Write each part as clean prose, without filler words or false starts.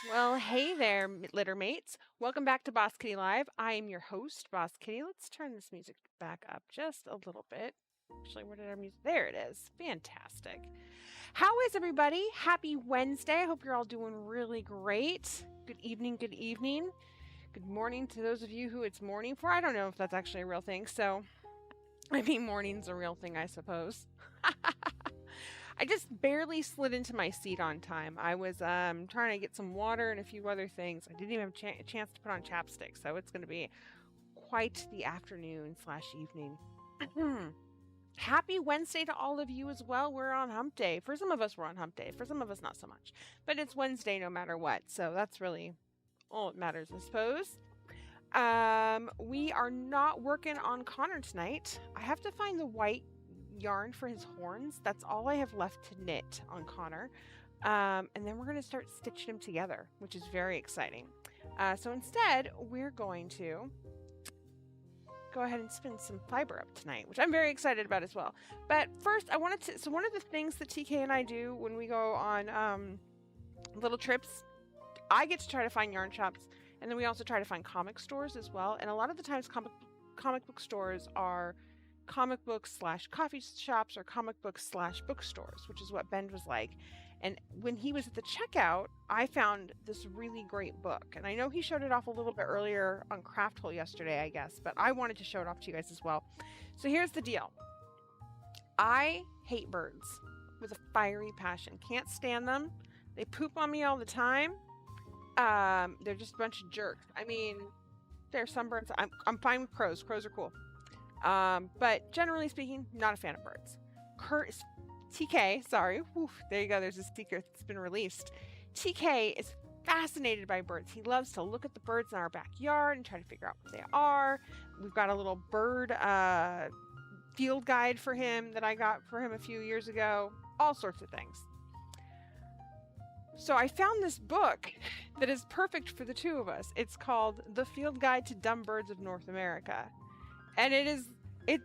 Well, hey there, Littermates. Welcome back to Boss Kitty Live. I am your host, Boss Kitty. Let's turn this music back up just a little bit. Actually, where did our music? There it is. Fantastic. How is everybody? Happy Wednesday. I hope you're all doing really great. Good evening, good evening. Good morning to those of you who it's morning for. I don't know if that's actually a real thing. So, I mean, morning's a real thing, I suppose. I just barely slid into my seat on time. I was trying to get some water and a few other things. I didn't even have a chance to put on chapstick, so it's going to be quite the afternoon/evening. Happy Wednesday to all of you as well. We're on hump day. For some of us, we're on hump day. For some of us, not so much. But it's Wednesday no matter what, so that's really all that matters, I suppose. We are not working on Connor tonight. I have to find the white yarn for his horns. That's all I have left to knit on Connor. And then we're going to start stitching them together, which is very exciting. So instead, we're going to go ahead and spin some fiber up tonight, which I'm very excited about as well. But first, I wanted to, so one of the things that TK and I do when we go on little trips, I get to try to find yarn shops, and then we also try to find comic stores as well. And a lot of the times comic book stores are comic books / coffee shops or comic books / bookstores, which is what Ben was like. And when he was at the checkout, I found this really great book. And I know he showed it off a little bit earlier on Craft Hole yesterday, I guess, but I wanted to show it off to you guys as well. So here's the deal. I hate birds with a fiery passion. Can't stand them. They poop on me all the time. They're just a bunch of jerks. I mean, there's some birds. I'm fine with crows. Crows are cool. But generally speaking, not a fan of birds. TK, sorry. Whew, there you go. There's a secret that's been released. TK is fascinated by birds. He loves to look at the birds in our backyard and try to figure out what they are. We've got a little bird field guide for him that I got for him a few years ago. All sorts of things. So I found this book that is perfect for the two of us. It's called The Field Guide to Dumb Birds of North America. And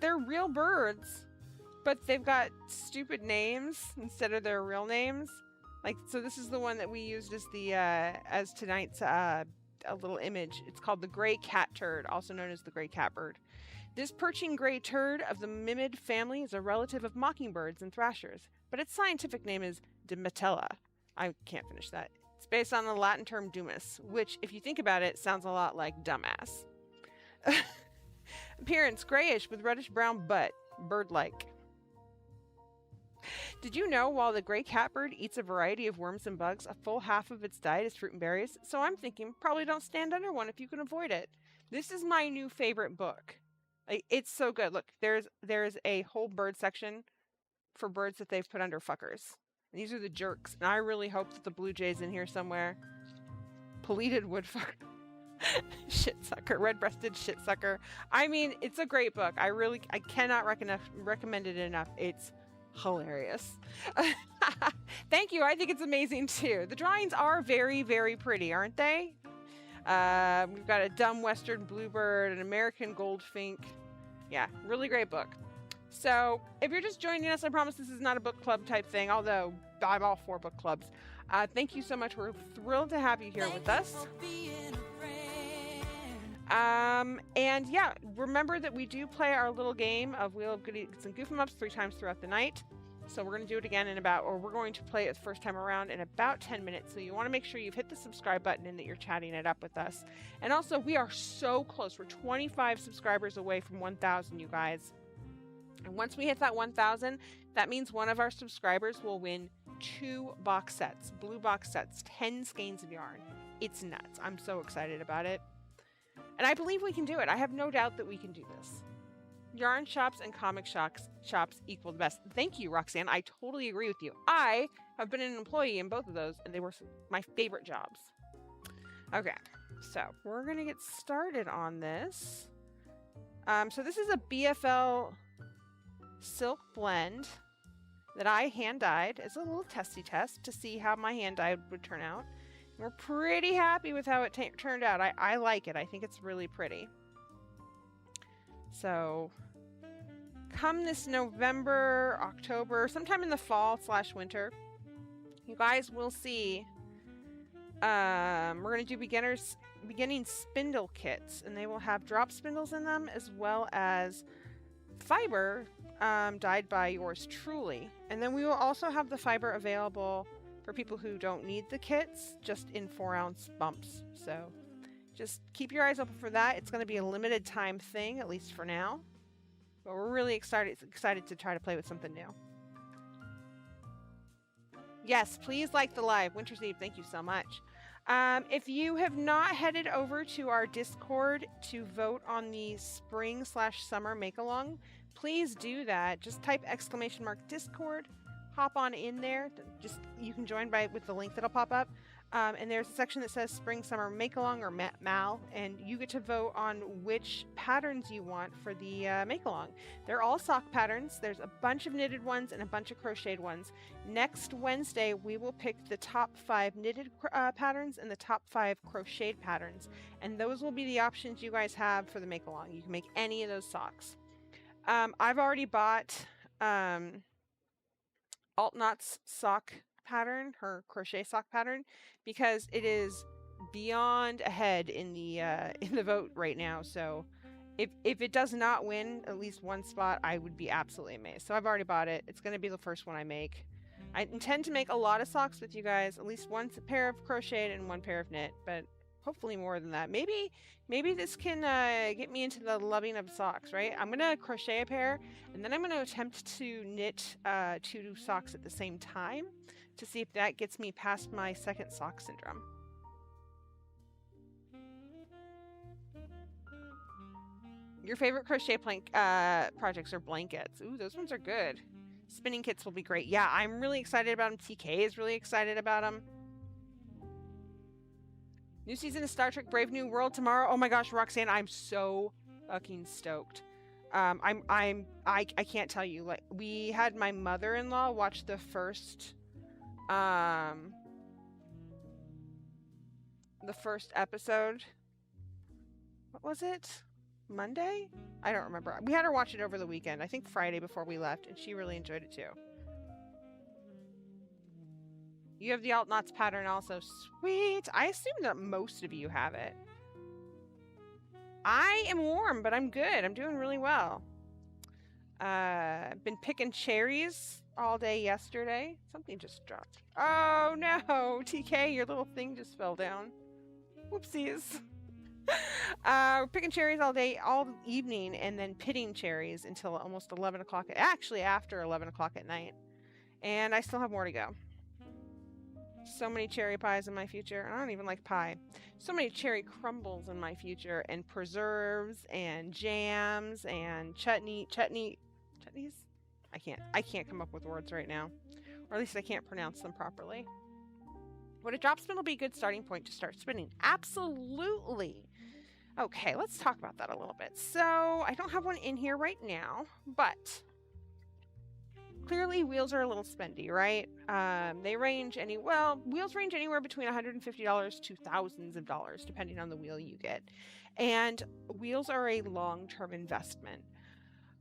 they're real birds, but they've got stupid names instead of their real names. Like, so this is the one that we used as as tonight's a little image. It's called the gray cat turd, also known as the gray catbird. This perching gray turd of the mimid family is a relative of mockingbirds and thrashers, but its scientific name is Dimetella. I can't finish that. It's based on the Latin term dumus, which, if you think about it, sounds a lot like dumbass. Appearance, grayish with reddish-brown butt, bird-like. Did you know while the gray catbird eats a variety of worms and bugs, a full half of its diet is fruit and berries? So I'm thinking, probably don't stand under one if you can avoid it. This is my new favorite book. It's so good. Look, there's a whole bird section for birds that they've put under fuckers. And these are the jerks. And I really hope that the blue jay's in here somewhere. Peleated woodfucker. Shit sucker, red-breasted shit sucker. I mean, it's a great book. I cannot recommend it enough. It's hilarious. Thank you. I think it's amazing too. The drawings are very, very pretty, aren't they? We've got a dumb western bluebird, an American goldfink. Yeah, really great book. So if you're just joining us, I promise this is not a book club type thing, although I'm all for book clubs. Thank you so much. We're thrilled to have you here with us. And yeah, remember that we do play our little game of Wheel of Goodies and Goof 'em Ups 3 times throughout the night. So we're going to do it again we're going to play it the first time around in about 10 minutes. So you want to make sure you've hit the subscribe button and that you're chatting it up with us. And also, we are so close. We're 25 subscribers away from 1,000, you guys. And once we hit that 1,000, that means one of our subscribers will win 2 box sets, blue box sets, 10 skeins of yarn. It's nuts. I'm so excited about it. And I believe we can do it. I have no doubt that we can do this. Yarn shops and comic shops equal the best. Thank you, Roxanne. I totally agree with you. I have been an employee in both of those, and they were my favorite jobs. Okay, so we're going to get started on this. So this is a BFL silk blend that I hand-dyed as a little testy test to see how my hand-dyed would turn out. We're pretty happy with how it turned out. I like it. I think it's really pretty. So come this November, October, sometime in the fall / winter, you guys will see We're going to do beginning spindle kits, and they will have drop spindles in them as well as fiber dyed by yours truly. And then we will also have the fiber available for people who don't need the kits, just in 4-ounce bumps. So just keep your eyes open for that. It's going to be a limited time thing, at least for now. But we're really excited to try to play with something new. Yes, please like the live. Winter's Eve, thank you so much. If you have not headed over to our Discord to vote on the spring/summer make-along, please do that. Just type !Discord, hop on in there. You can join with the link that'll pop up. And there's a section that says spring/summer make-along or MAL, and you get to vote on which patterns you want for the make-along. They're all sock patterns. There's a bunch of knitted ones and a bunch of crocheted ones. Next Wednesday, we will pick the top 5 knitted patterns and the top 5 crocheted patterns, and those will be the options you guys have for the make-along. You can make any of those socks. I've already bought Altnot's sock pattern, her crochet sock pattern, because it is beyond ahead in the vote right now. So if it does not win at least one spot, I would be absolutely amazed. So I've already bought it. It's going to be the first one I make. I intend to make a lot of socks with you guys, at least one pair of crocheted and one pair of knit, but hopefully more than that. Maybe this can get me into the loving of socks, right? I'm going to crochet a pair, and then I'm going to attempt to knit 2 socks at the same time to see if that gets me past my second sock syndrome. Your favorite crochet projects are blankets. Ooh, those ones are good. Spinning kits will be great. Yeah, I'm really excited about them. TK is really excited about them. New season of Star Trek Brave New World tomorrow. Oh my gosh, Roxanne, I'm so fucking stoked. I can't tell you. Like, we had my mother-in-law watch the first episode. What was it? Monday? I don't remember. We had her watch it over the weekend. I think Friday before we left, and she really enjoyed it too. You have the Altnot's pattern also. Sweet. I assume that most of you have it. I am warm, but I'm good. I'm doing really well. Been picking cherries all day yesterday. Something just dropped. Oh no, TK, your little thing just fell down. Whoopsies. We're picking cherries all day, all evening, and then pitting cherries until almost 11 o'clock. Actually, after 11 o'clock at night. And I still have more to go. So many cherry pies in my future. I don't even like pie. So many cherry crumbles in my future, and preserves, and jams, and chutneys. I can't come up with words right now, or at least I can't pronounce them properly. Would a drop spindle be a good starting point to start spinning? Absolutely. Okay, let's talk about that a little bit. So I don't have one in here right now, but clearly wheels are a little spendy, right? They range wheels range anywhere between $150 to thousands of dollars, depending on the wheel you get. And wheels are a long-term investment.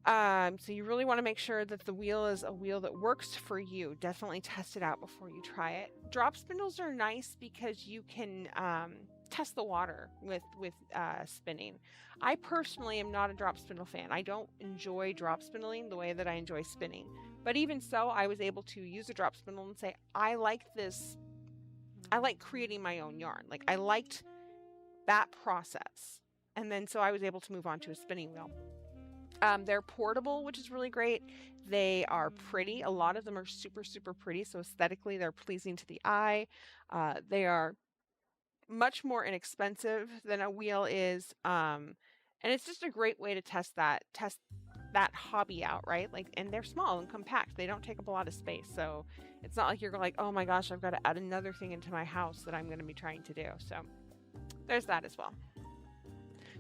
So you really want to make sure that the wheel is a wheel that works for you. Definitely test it out before you try it. Drop spindles are nice because you can test the water with spinning. I personally am not a drop spindle fan. I don't enjoy drop spindling the way that I enjoy spinning. But even so, I was able to use a drop spindle and say, I like this. I like creating my own yarn. Like, I liked that process. And then so I was able to move on to a spinning wheel. They're portable, which is really great. They are pretty. A lot of them are super, super pretty. So aesthetically, they're pleasing to the eye. They are much more inexpensive than a wheel is. And it's just a great way to test that hobby out, right? Like, and they're small and compact. They don't take up a lot of space. So it's not like you're like, oh my gosh, I've got to add another thing into my house that I'm going to be trying to do. So there's that as well.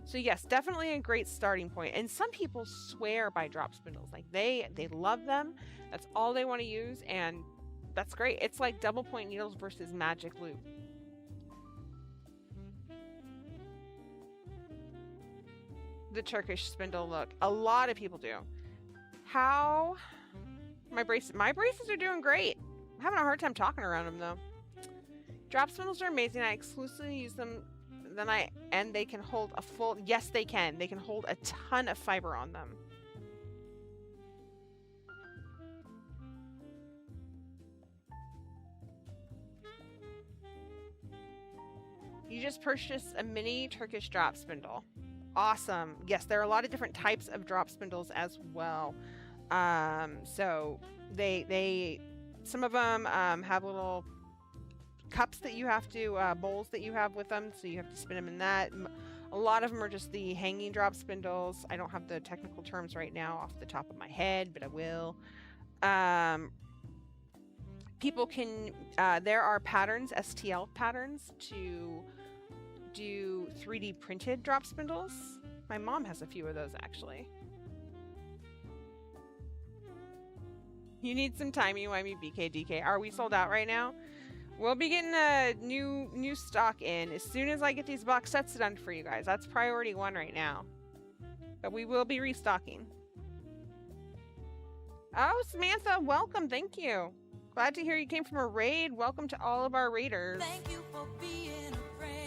So yes, definitely a great starting point. And some people swear by drop spindles. Like they love them. That's all they want to use, and that's great. It's like double point needles versus magic loop. The Turkish spindle look. A lot of people do. How? My braces are doing great. I'm having a hard time talking around them though. Drop spindles are amazing. I exclusively use them. And they can hold a full, yes they can. They can hold a ton of fiber on them. You just purchased a mini Turkish drop spindle. Awesome. Yes, there are a lot of different types of drop spindles as well. So some of them have little cups that you have to, bowls that you have with them, so you have to spin them in that. A lot of them are just the hanging drop spindles. I don't have the technical terms right now off the top of my head, but I will. People can, there are patterns, STL patterns, to do 3D printed drop spindles. My mom has a few of those actually. You need some timey-wimey BKDK. Are we sold out right now? We'll be getting a new stock in as soon as I get these box sets done for you guys. That's priority 1 right now. But we will be restocking. Oh, Samantha, welcome. Thank you. Glad to hear you came from a raid. Welcome to all of our raiders. Thank you for being a friend.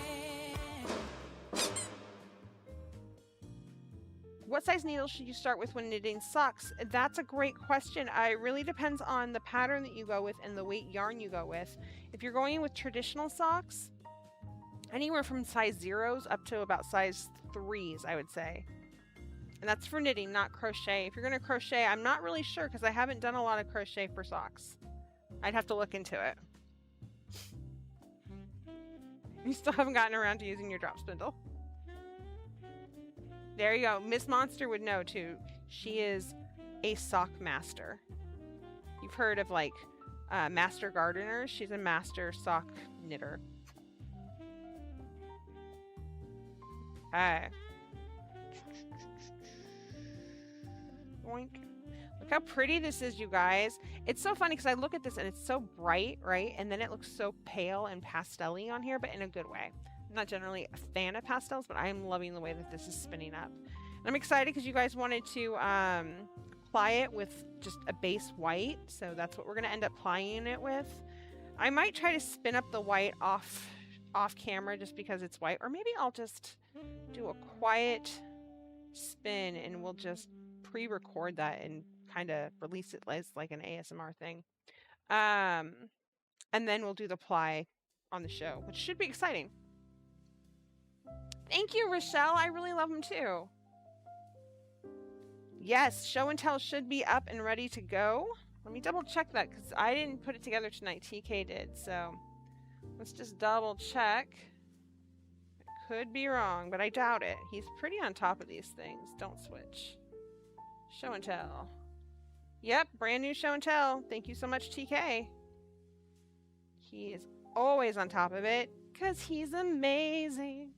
What size needle should you start with when knitting socks? That's a great question. It really depends on the pattern that you go with and the weight yarn you go with. If you're going with traditional socks, anywhere from size 0s up to about size 3s, I would say. And that's for knitting, not crochet. If you're going to crochet, I'm not really sure because I haven't done a lot of crochet for socks. I'd have to look into it. You still haven't gotten around to using your drop spindle. There you go. Miss Monster would know too. She is a sock master. You've heard of like master gardeners. She's a master sock knitter. Okay. Boink. Look how pretty this is, you guys. It's so funny because I look at this and it's so bright, right? And then it looks so pale and pastel-y on here, but in a good way. I'm not generally a fan of pastels, but I am loving the way that this is spinning up. And I'm excited because you guys wanted to ply it with just a base white. So that's what we're going to end up plying it with. I might try to spin up the white off camera just because it's white. Or maybe I'll just do a quiet spin and we'll just pre-record that and kind of release it as like an ASMR thing. And then we'll do the ply on the show, which should be exciting. Thank you, Rochelle. I really love them too. Yes, show and tell should be up and ready to go. Let me double check that because I didn't put it together tonight. TK did. So let's just double check. I could be wrong, but I doubt it. He's pretty on top of these things. Don't switch. Show and tell. Yep, brand new show and tell. Thank you so much, TK. He is always on top of it because he's amazing.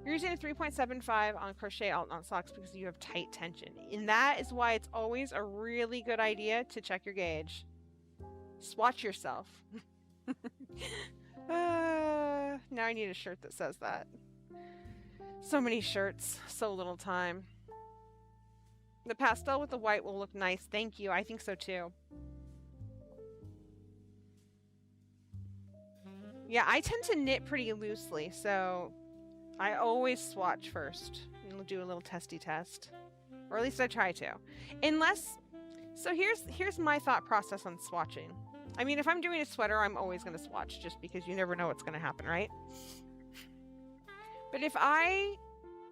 You're using a 3.75 on crochet alt on socks because you have tight tension. And that is why it's always a really good idea to check your gauge. Swatch yourself. Now I need a shirt that says that. So many shirts, so little time. The pastel with the white will look nice. Thank you. I think so too. Yeah, I tend to knit pretty loosely, so I always swatch first and we'll do a little testy test. Or at least I try to. Unless, so here's my thought process on swatching. I mean, if I'm doing a sweater, I'm always going to swatch just because you never know what's going to happen, right? But if I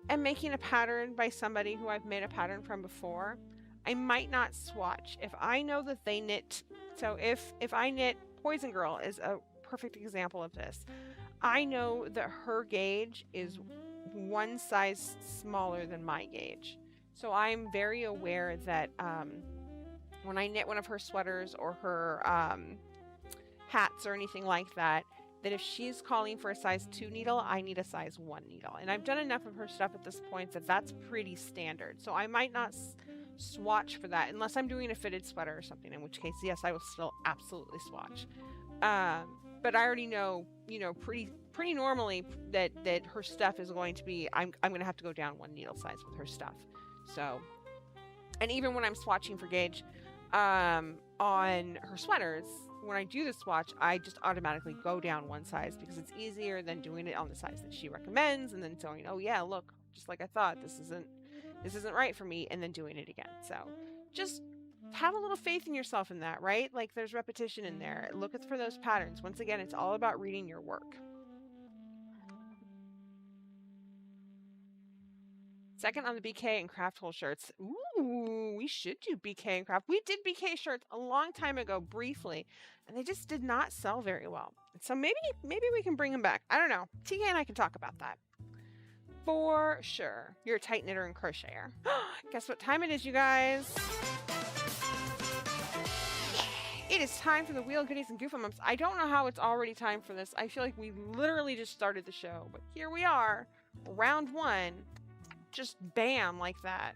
am making a pattern by somebody who I've made a pattern from before, I might not swatch. If I know that they knit, so if I knit, Poison Girl is a perfect example of this. I know that her gauge is one size smaller than my gauge. So I'm very aware that when I knit one of her sweaters or her hats or anything like that, that if she's calling for a size 2 needle, I need a size 1 needle. And I've done enough of her stuff at this point that that's pretty standard. So I might not swatch for that unless I'm doing a fitted sweater or something, in which case, yes, I will still absolutely swatch. But I already know, you know, pretty normally that her stuff is going to be, I'm going to have to go down 1 needle size with her stuff. So, and even when I'm swatching for gauge on her sweaters, when I do the swatch, I just automatically go down one size because it's easier than doing it on the size that she recommends and then saying, oh yeah, look, just like I thought, this isn't right for me, and then doing it again. So just have a little faith in yourself in that, right? Like there's repetition in there. Look for those patterns. Once again, it's all about reading your work. Second on the BK and craft hole shirts. Ooh, we should do BK and craft. We did BK shirts a long time ago, briefly, and they just did not sell very well. So maybe we can bring them back. I don't know. TK and I can talk about that. For sure. You're a tight knitter and crocheter. Guess what time it is, you guys? It is time for the Wheel Goodies and Goof 'em Ups. I don't know how it's already time for this. I feel like we literally just started the show, but here we are, round 1. Just bam, like that.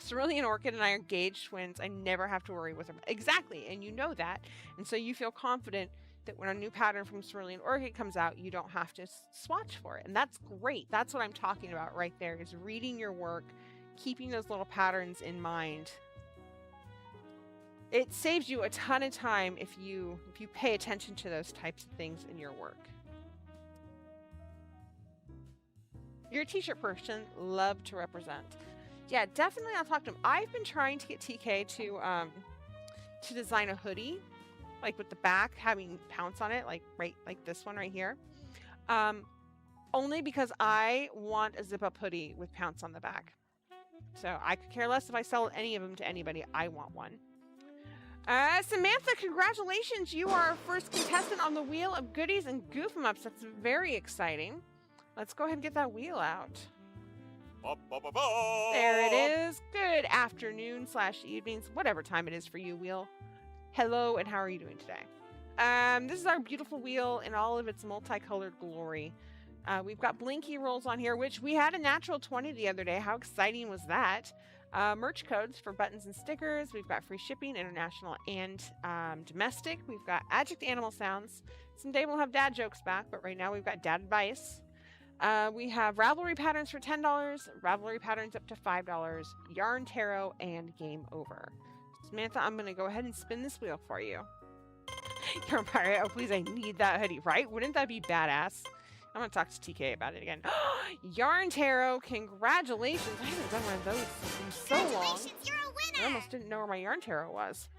Cerulean Orchid and I are engaged twins. I never have to worry with her. Exactly, and you know that. And so you feel confident that when a new pattern from Cerulean Orchid comes out, you don't have to swatch for it. And that's great. That's what I'm talking about right there, is reading your work, keeping those little patterns in mind. It saves you a ton of time if you pay attention to those types of things in your work. You're a t-shirt person, love to represent. Yeah, definitely I'll talk to him. I've been trying to get TK to design a hoodie, like with the back having pounce on it, like this one right here. Only because I want a zip-up hoodie with pounce on the back. So I could care less if I sell any of them to anybody. I want one. Samantha, congratulations! You are our first contestant on the Wheel of Goodies and Goof 'em Ups. That's very exciting. Let's go ahead and get that wheel out. There it is. Good afternoon / evenings, whatever time it is for you, wheel. Hello, and how are you doing today? This is our beautiful wheel in all of its multicolored glory. We've got blinky rolls on here, which we had a natural 20 the other day. How exciting was that? Merch codes for buttons and stickers. We've got free shipping, international and domestic. We've got adjunct animal sounds. Someday we'll have dad jokes back, but right now we've got dad advice. We have Ravelry patterns for $10, Ravelry patterns up to $5, Yarn Tarot, and Game Over. Samantha, I'm going to go ahead and spin this wheel for you. Yarn Pirate, oh please, I need that hoodie, right? Wouldn't that be badass? I'm going to talk to TK about it again. Yarn Tarot, congratulations. I haven't done one of those in so long. You're a winner! I almost didn't know where my Yarn Tarot was.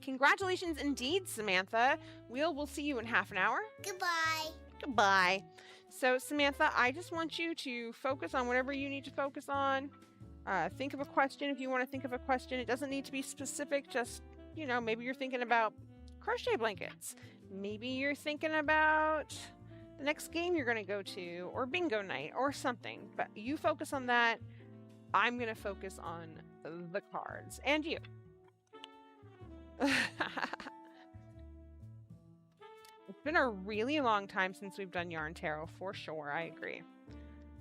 Congratulations indeed, Samantha. We'll see you in half an hour. Goodbye. Goodbye. So, Samantha, I just want you to focus on whatever you need to focus on. Think of a question if you want to think of a question. It doesn't need to be specific. Just, you know, maybe you're thinking about crochet blankets. Maybe you're thinking about the next game you're going to go to, or bingo night, or something. But you focus on that. I'm going to focus on the cards. And you. It's been a really long time since we've done Yarn Tarot, for sure. I agree.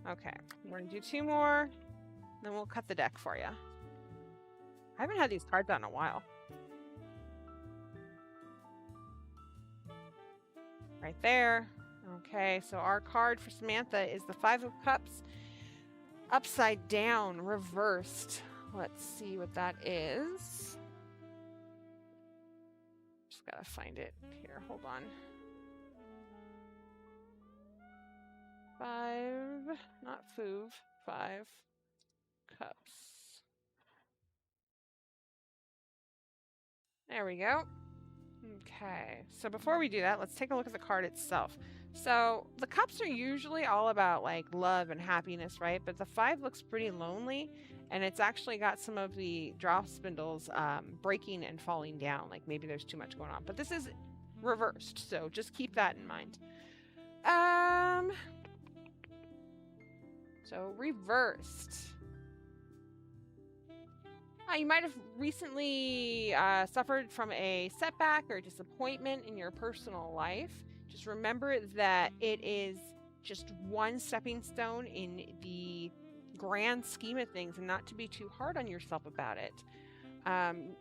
Okay, we're going to do 2 more, then we'll cut the deck for you. I haven't had these cards out in a while. Right there. Okay, so our card for Samantha is the 5 of Cups, upside down, reversed. Let's see what that is. Just gotta find it here. Hold on. 5, not Fouve, 5 Cups. There we go. Okay, so before we do that, let's take a look at the card itself. So the cups are usually all about like love and happiness, right? But the 5 looks pretty lonely, and it's actually got some of the drop spindles breaking and falling down. Like maybe there's too much going on, but this is reversed, so just keep that in mind. So reversed. You might have recently suffered from a setback or disappointment in your personal life. Just remember that it is just one stepping stone in the grand scheme of things, and not to be too hard on yourself about it.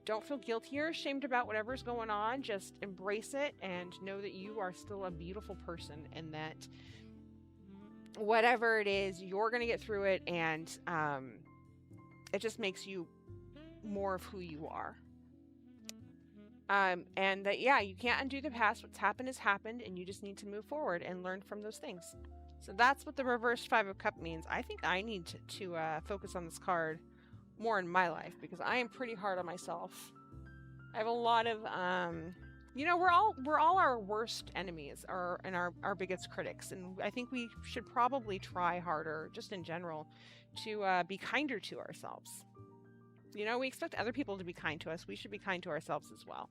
Don't feel guilty or ashamed about whatever's going on. Just embrace it and know that you are still a beautiful person, and that whatever it is, you're going to get through it, and it just makes you more of who you are. And that, yeah, you can't undo the past. What's happened has happened, and you just need to move forward and learn from those things. So that's what the reversed Five of Cups means. I think I need to focus on this card more in my life, because I am pretty hard on myself. I have a lot of, you know, we're all our worst enemies and our biggest critics. And I think we should probably try harder, just in general, to be kinder to ourselves. You know, we expect other people to be kind to us. We should be kind to ourselves as well.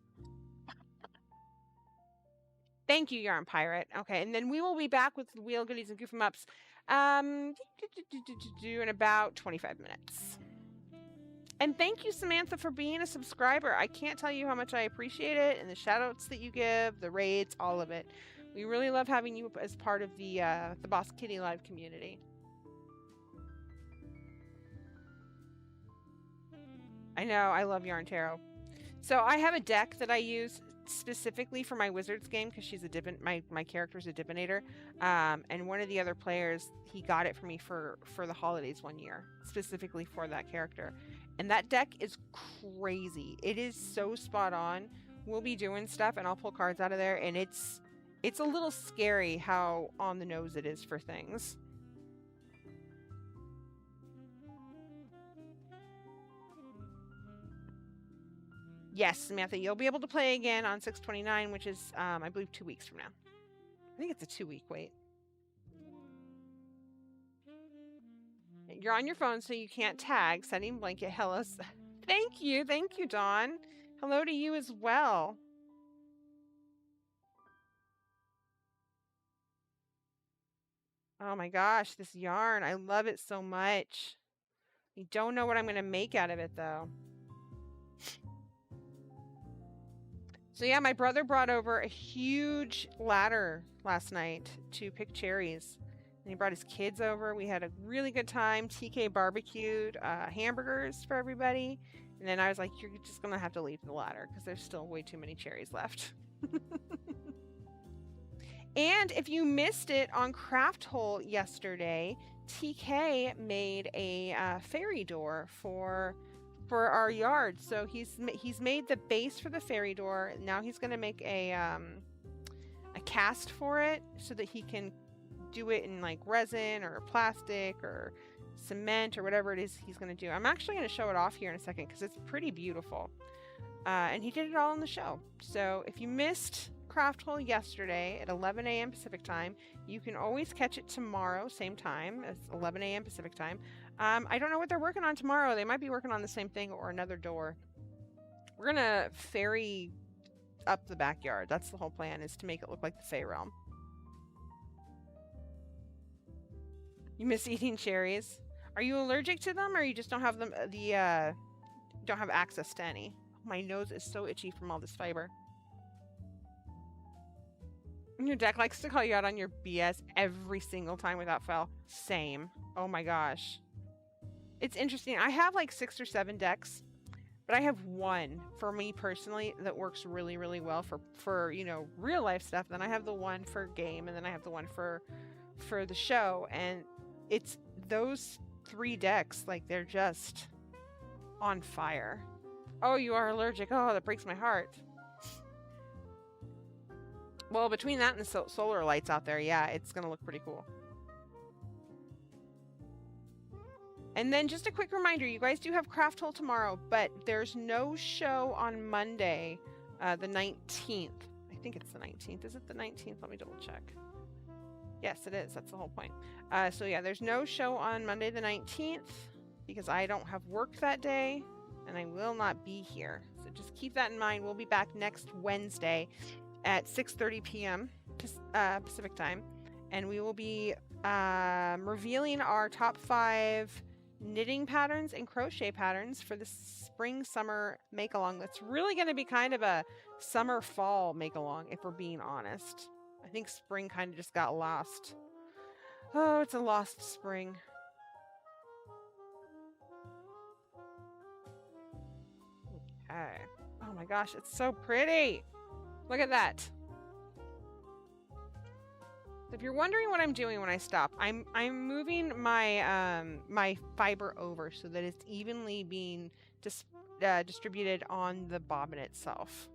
Thank you, Yarn Pirate. Okay, and then we will be back with Wheel Goodies and Goof 'em Ups in about 25 minutes. And thank you, Samantha, for being a subscriber. I can't tell you how much I appreciate it, and the shoutouts that you give, the raids, all of it. We really love having you as part of the Boss Kitty Live community. I know, I love Yarn Tarot. So I have a deck that I use specifically for my Wizards game, because she's my character's a divinator. And one of the other players, he got it for me for the holidays one year, specifically for that character. And that deck is crazy. It is so spot on. We'll be doing stuff and I'll pull cards out of there, and it's a little scary how on the nose it is for things. Yes, Samantha, you'll be able to play again on 6/29, which is, I believe, 2 weeks from now. I think it's a 2-week wait. You're on your phone, so you can't tag. Setting blanket. Hello. Thank you, Dawn. Hello to you as well. Oh my gosh, this yarn. I love it so much. I don't know what I'm going to make out of it, though. So yeah, my brother brought over a huge ladder last night to pick cherries. And he brought his kids over. We had a really good time. TK barbecued hamburgers for everybody. And then I was like, you're just going to have to leave the ladder because there's still way too many cherries left. And if you missed it on Craft Hole yesterday, TK made a fairy door for our yard. So he's made the base for the fairy door. Now he's going to make a cast for it so that he can do it in like resin or plastic or cement or whatever it is he's going to do. I'm actually going to show it off here in a second because it's pretty beautiful. And he did it all in the show. So if you missed Craft Hole yesterday at 11 a.m. Pacific time, you can always catch it tomorrow, same time as 11 a.m. Pacific time. I don't know what they're working on tomorrow. They might be working on the same thing or another door. We're going to fairy up the backyard. That's the whole plan, is to make it look like the Fey Realm. You miss eating cherries? Are you allergic to them, or you just don't have them? Don't have access to any? My nose is so itchy from all this fiber. Your deck likes to call you out on your BS every single time without fail. Same. Oh my gosh. It's interesting. I have like 6 or 7 decks, but I have one for me personally that works really, really well for you know, real life stuff. Then I have the one for game, and then I have the one for the show. And it's those 3 decks, like, they're just on fire. Oh, you are allergic. Oh, that breaks my heart. Well, between that and the solar lights out there, yeah, it's going to look pretty cool. And then just a quick reminder, you guys do have Craft Hole tomorrow, but there's no show on Monday, the 19th. I think it's the 19th. Is it the 19th? Let me double check. Yes, it is. That's the whole point. So yeah, there's no show on Monday the 19th because I don't have work that day and I will not be here. So just keep that in mind. We'll be back next Wednesday at 6:30 p.m. Pacific time, and we will be revealing our top 5 knitting patterns and crochet patterns for the spring-summer make-along. That's really going to be kind of a summer-fall make-along, if we're being honest. I think spring kind of just got lost. Oh, it's a lost spring. Okay. Oh my gosh, it's so pretty. Look at that. If you're wondering what I'm doing when I stop, I'm moving my my fiber over so that it's evenly being distributed on the bobbin itself.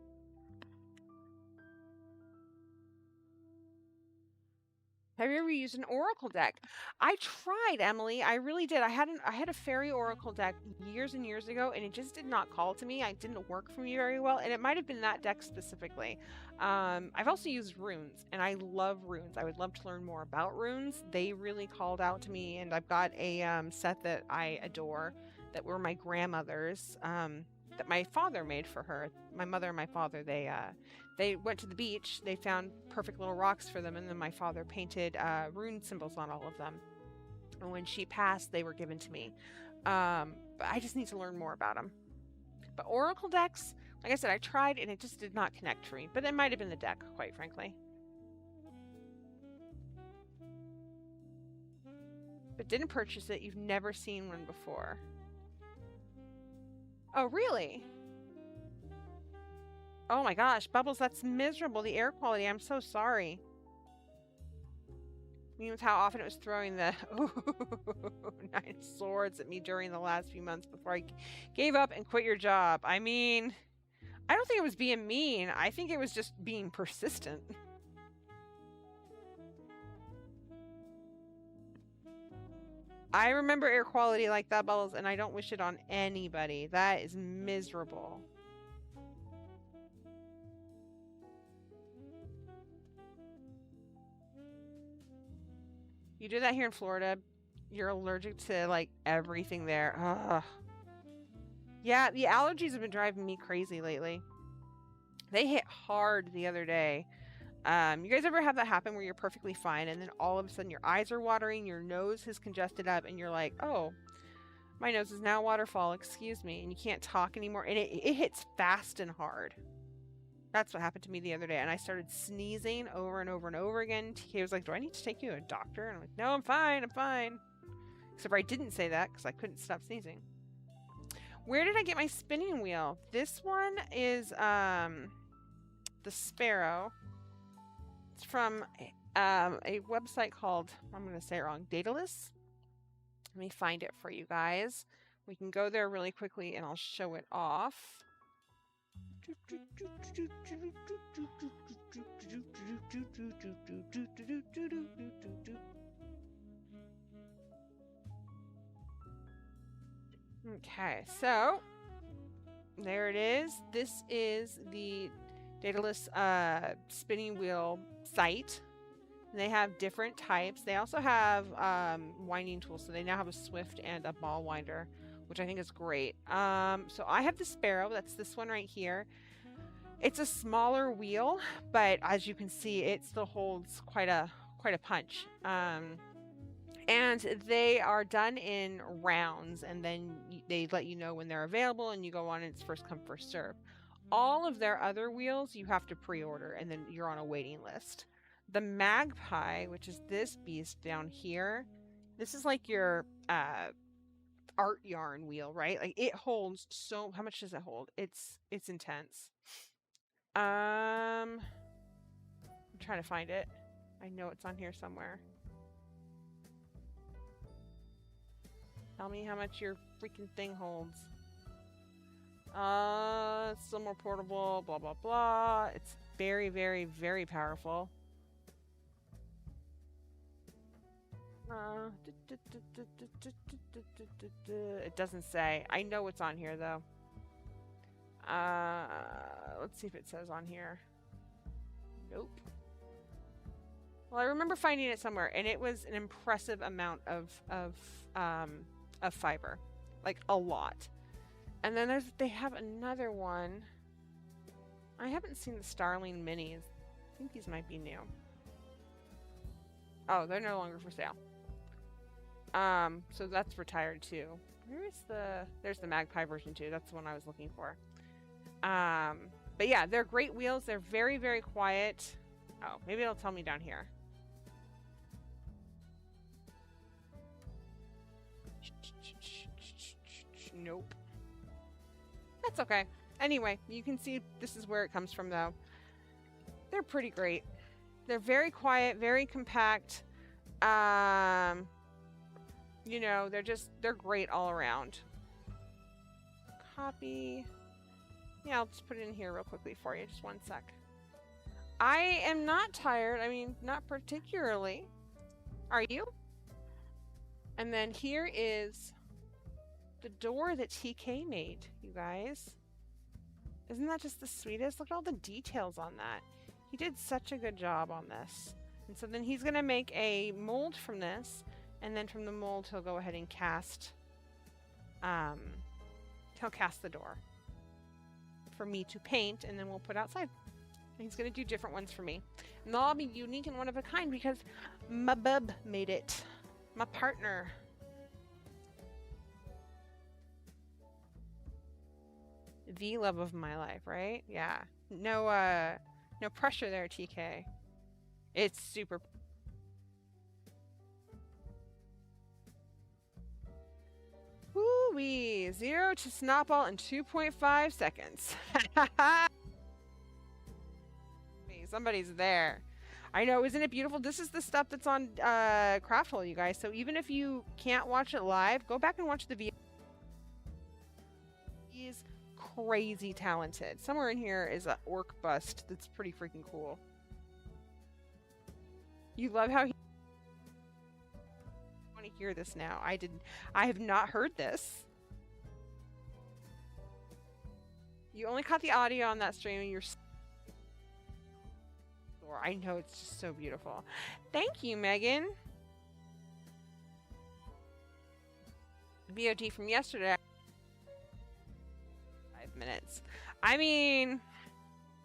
Have you ever used an oracle deck? I tried, Emily. I really did. I had a fairy oracle deck years and years ago, and it just did not call to me. It didn't work for me very well, and it might have been that deck specifically. I've also used runes, and I love runes. I would love to learn more about runes. They really called out to me, and I've got a set that I adore that were my grandmother's, that my father made for her. My mother and my father, they went to the beach. They found perfect little rocks for them, and then my father painted rune symbols on all of them. And when she passed, they were given to me. But I just need to learn more about them. But oracle decks, like I said, I tried, and it just did not connect for me. But it might have been the deck, quite frankly. But didn't purchase it. You've never seen one before. Oh, really? Oh my gosh, Bubbles, that's miserable. The air quality, I'm so sorry. I mean, with how often it was throwing the 9 swords at me during the last few months before I gave up and quit your job. I mean, I don't think it was being mean. I think it was just being persistent. I remember air quality like that, Bubbles, and I don't wish it on anybody. That is miserable. You do that here in Florida, you're allergic to, like, everything there. Ugh. Yeah, the allergies have been driving me crazy lately. They hit hard the other day. You guys ever have that happen where you're perfectly fine and then all of a sudden your eyes are watering, your nose has congested up, and you're like, oh, my nose is now a waterfall, excuse me, and you can't talk anymore, and it hits fast and hard. That's what happened to me the other day, and I started sneezing over and over and over again. TK was like, do I need to take you to a doctor? And I'm like, no, I'm fine, I'm fine. Except for I didn't say that because I couldn't stop sneezing. Where did I get my spinning wheel? This one is the Sparrow. It's from a website called, I'm going to say it wrong, Daedalus. Let me find it for you guys. We can go there really quickly and I'll show it off. Okay, so there it is. This is the Daedalus spinning wheel site. They have different types. They also have winding tools, so they now have a swift and a ball winder, which I think is great. So I have the Sparrow. That's this one right here. It's a smaller wheel, but as you can see, it still holds quite a punch. And they are done in rounds, and then they let you know when they're available, and you go on, and it's first come, first serve. All of their other wheels you have to pre-order, and then you're on a waiting list. The Magpie, which is this beast down here, this is like your art yarn wheel, right? Like it holds so, how much does it hold? It's intense. I'm trying to find it. I know it's on here somewhere. Tell me how much your freaking thing holds. It's still more portable, blah, blah, blah. It's very, very, very powerful. It doesn't say. I know it's on here, though. Let's see if it says on here. Nope. Well, I remember finding it somewhere, and it was an impressive amount of fiber. Like, a lot. And then they have another one. I haven't seen the Starling Minis. I think these might be new. Oh, they're no longer for sale. So that's retired too. There's the Magpie version too. That's the one I was looking for. But yeah, they're great wheels. They're very, very quiet. Oh, maybe it'll tell me down here. Nope. That's okay. Anyway, you can see this is where it comes from though. They're pretty great. They're very quiet, very compact. You know, they're great all around. Copy. Yeah, I'll just put it in here real quickly for you. Just one sec. I am not tired. I mean, not particularly. Are you? And then here is the door that TK made, you guys. Isn't that just the sweetest? Look at all the details on that. He did such a good job on this. And so then he's going to make a mold from this, and then from the mold he'll go ahead and cast he'll cast the door for me to paint, and then we'll put outside. And he's going to do different ones for me. And they'll all be unique and one of a kind because my bub made it. My partner. The love of my life, right? Yeah. No pressure there, TK. It's super. Woo-wee. 0 to snowball in 2.5 seconds. Somebody's there. I know, isn't it beautiful? This is the stuff that's on Craftful, you guys. So even if you can't watch it live, go back and watch the video. He's crazy talented. Somewhere in here is an orc bust that's pretty freaking cool. You love how he... I want to hear this now. I have not heard this. You only caught the audio on that stream and you're... I know, it's just so beautiful. Thank you, Megan. VOD from yesterday. 5 minutes. I mean,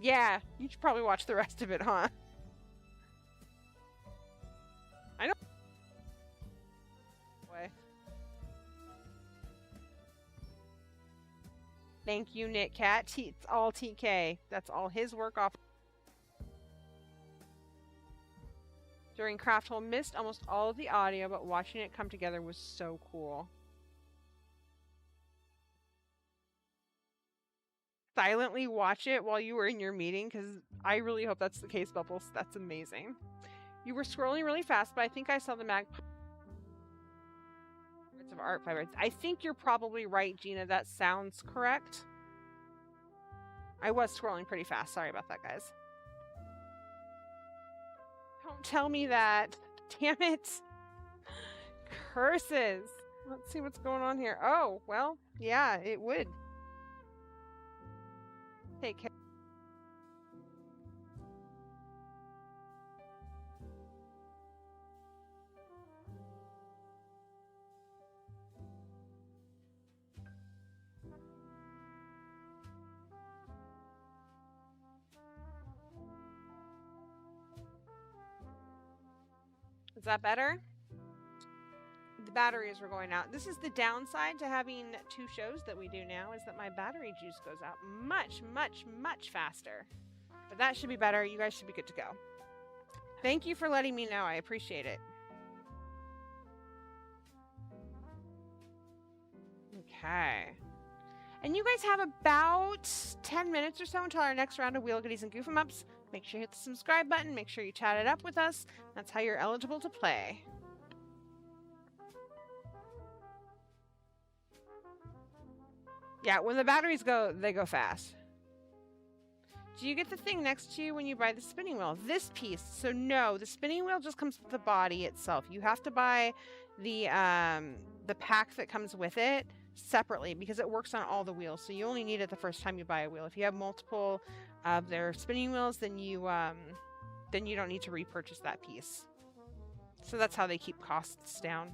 yeah, you should probably watch the rest of it, huh? I don't. Thank you, Nick Cat. It's all TK. That's all his work off. During Craftful, missed almost all of the audio, but watching it come together was so cool. Silently watch it while you were in your meeting, because I really hope that's the case, Bubbles. That's amazing. You were scrolling really fast, but I think I saw the magpie of art fibers. I think you're probably right, Gina. That sounds correct. I was scrolling pretty fast. Sorry about that, guys. Don't tell me that. Damn it. Curses. Let's see what's going on here. Oh, well, yeah, it would. Take care. Is that better? The batteries were going out. This is the downside to having 2 shows that we do now, is that my battery juice goes out much, much, much faster. But that should be better. You guys should be good to go. Thank you for letting me know. I appreciate it. Okay. And you guys have about 10 minutes or so until our next round of Wheel Goodies and Goof 'em Ups. Make sure you hit the subscribe button. Make sure you chat it up with us. That's how you're eligible to play. Yeah, when the batteries go, they go fast. Do you get the thing next to you when you buy the spinning wheel? This piece. So no, the spinning wheel just comes with the body itself. You have to buy the pack that comes with it separately because it works on all the wheels. So you only need it the first time you buy a wheel. If you have multiple of their spinning wheels, then you don't need to repurchase that piece. So that's how they keep costs down.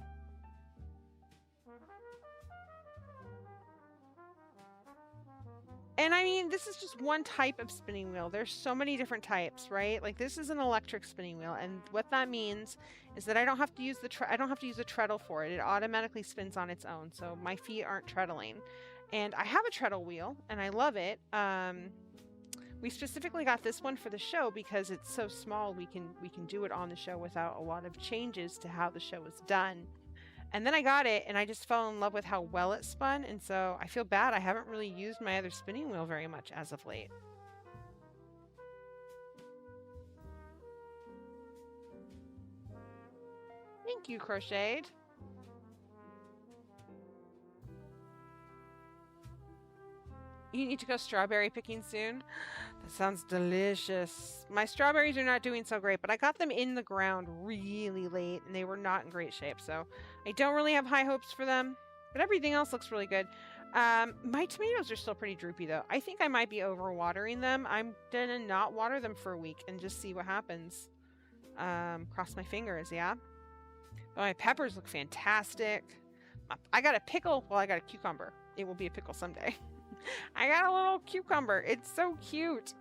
And I mean, this is just one type of spinning wheel. There's so many different types, right? Like this is an electric spinning wheel, and what that means is that I don't have to use the treadle for it. It automatically spins on its own, so my feet aren't treadling. And I have a treadle wheel, and I love it. We specifically got this one for the show because it's so small. We can do it on the show without a lot of changes to how the show is done. And then I got it, and I just fell in love with how well it spun, and so I feel bad I haven't really used my other spinning wheel very much as of late. Thank you, Crocheted. You need to go strawberry picking soon? That sounds delicious. My strawberries are not doing so great, but I got them in the ground really late and they were not in great shape. So I don't really have high hopes for them, but everything else looks really good. My tomatoes are still pretty droopy though. I think I might be overwatering them. I'm gonna not water them for a week and just see what happens. Cross my fingers, yeah. Oh, my peppers look fantastic. I got a pickle. Well, I got a cucumber. It will be a pickle someday. I got a little cucumber. It's so cute.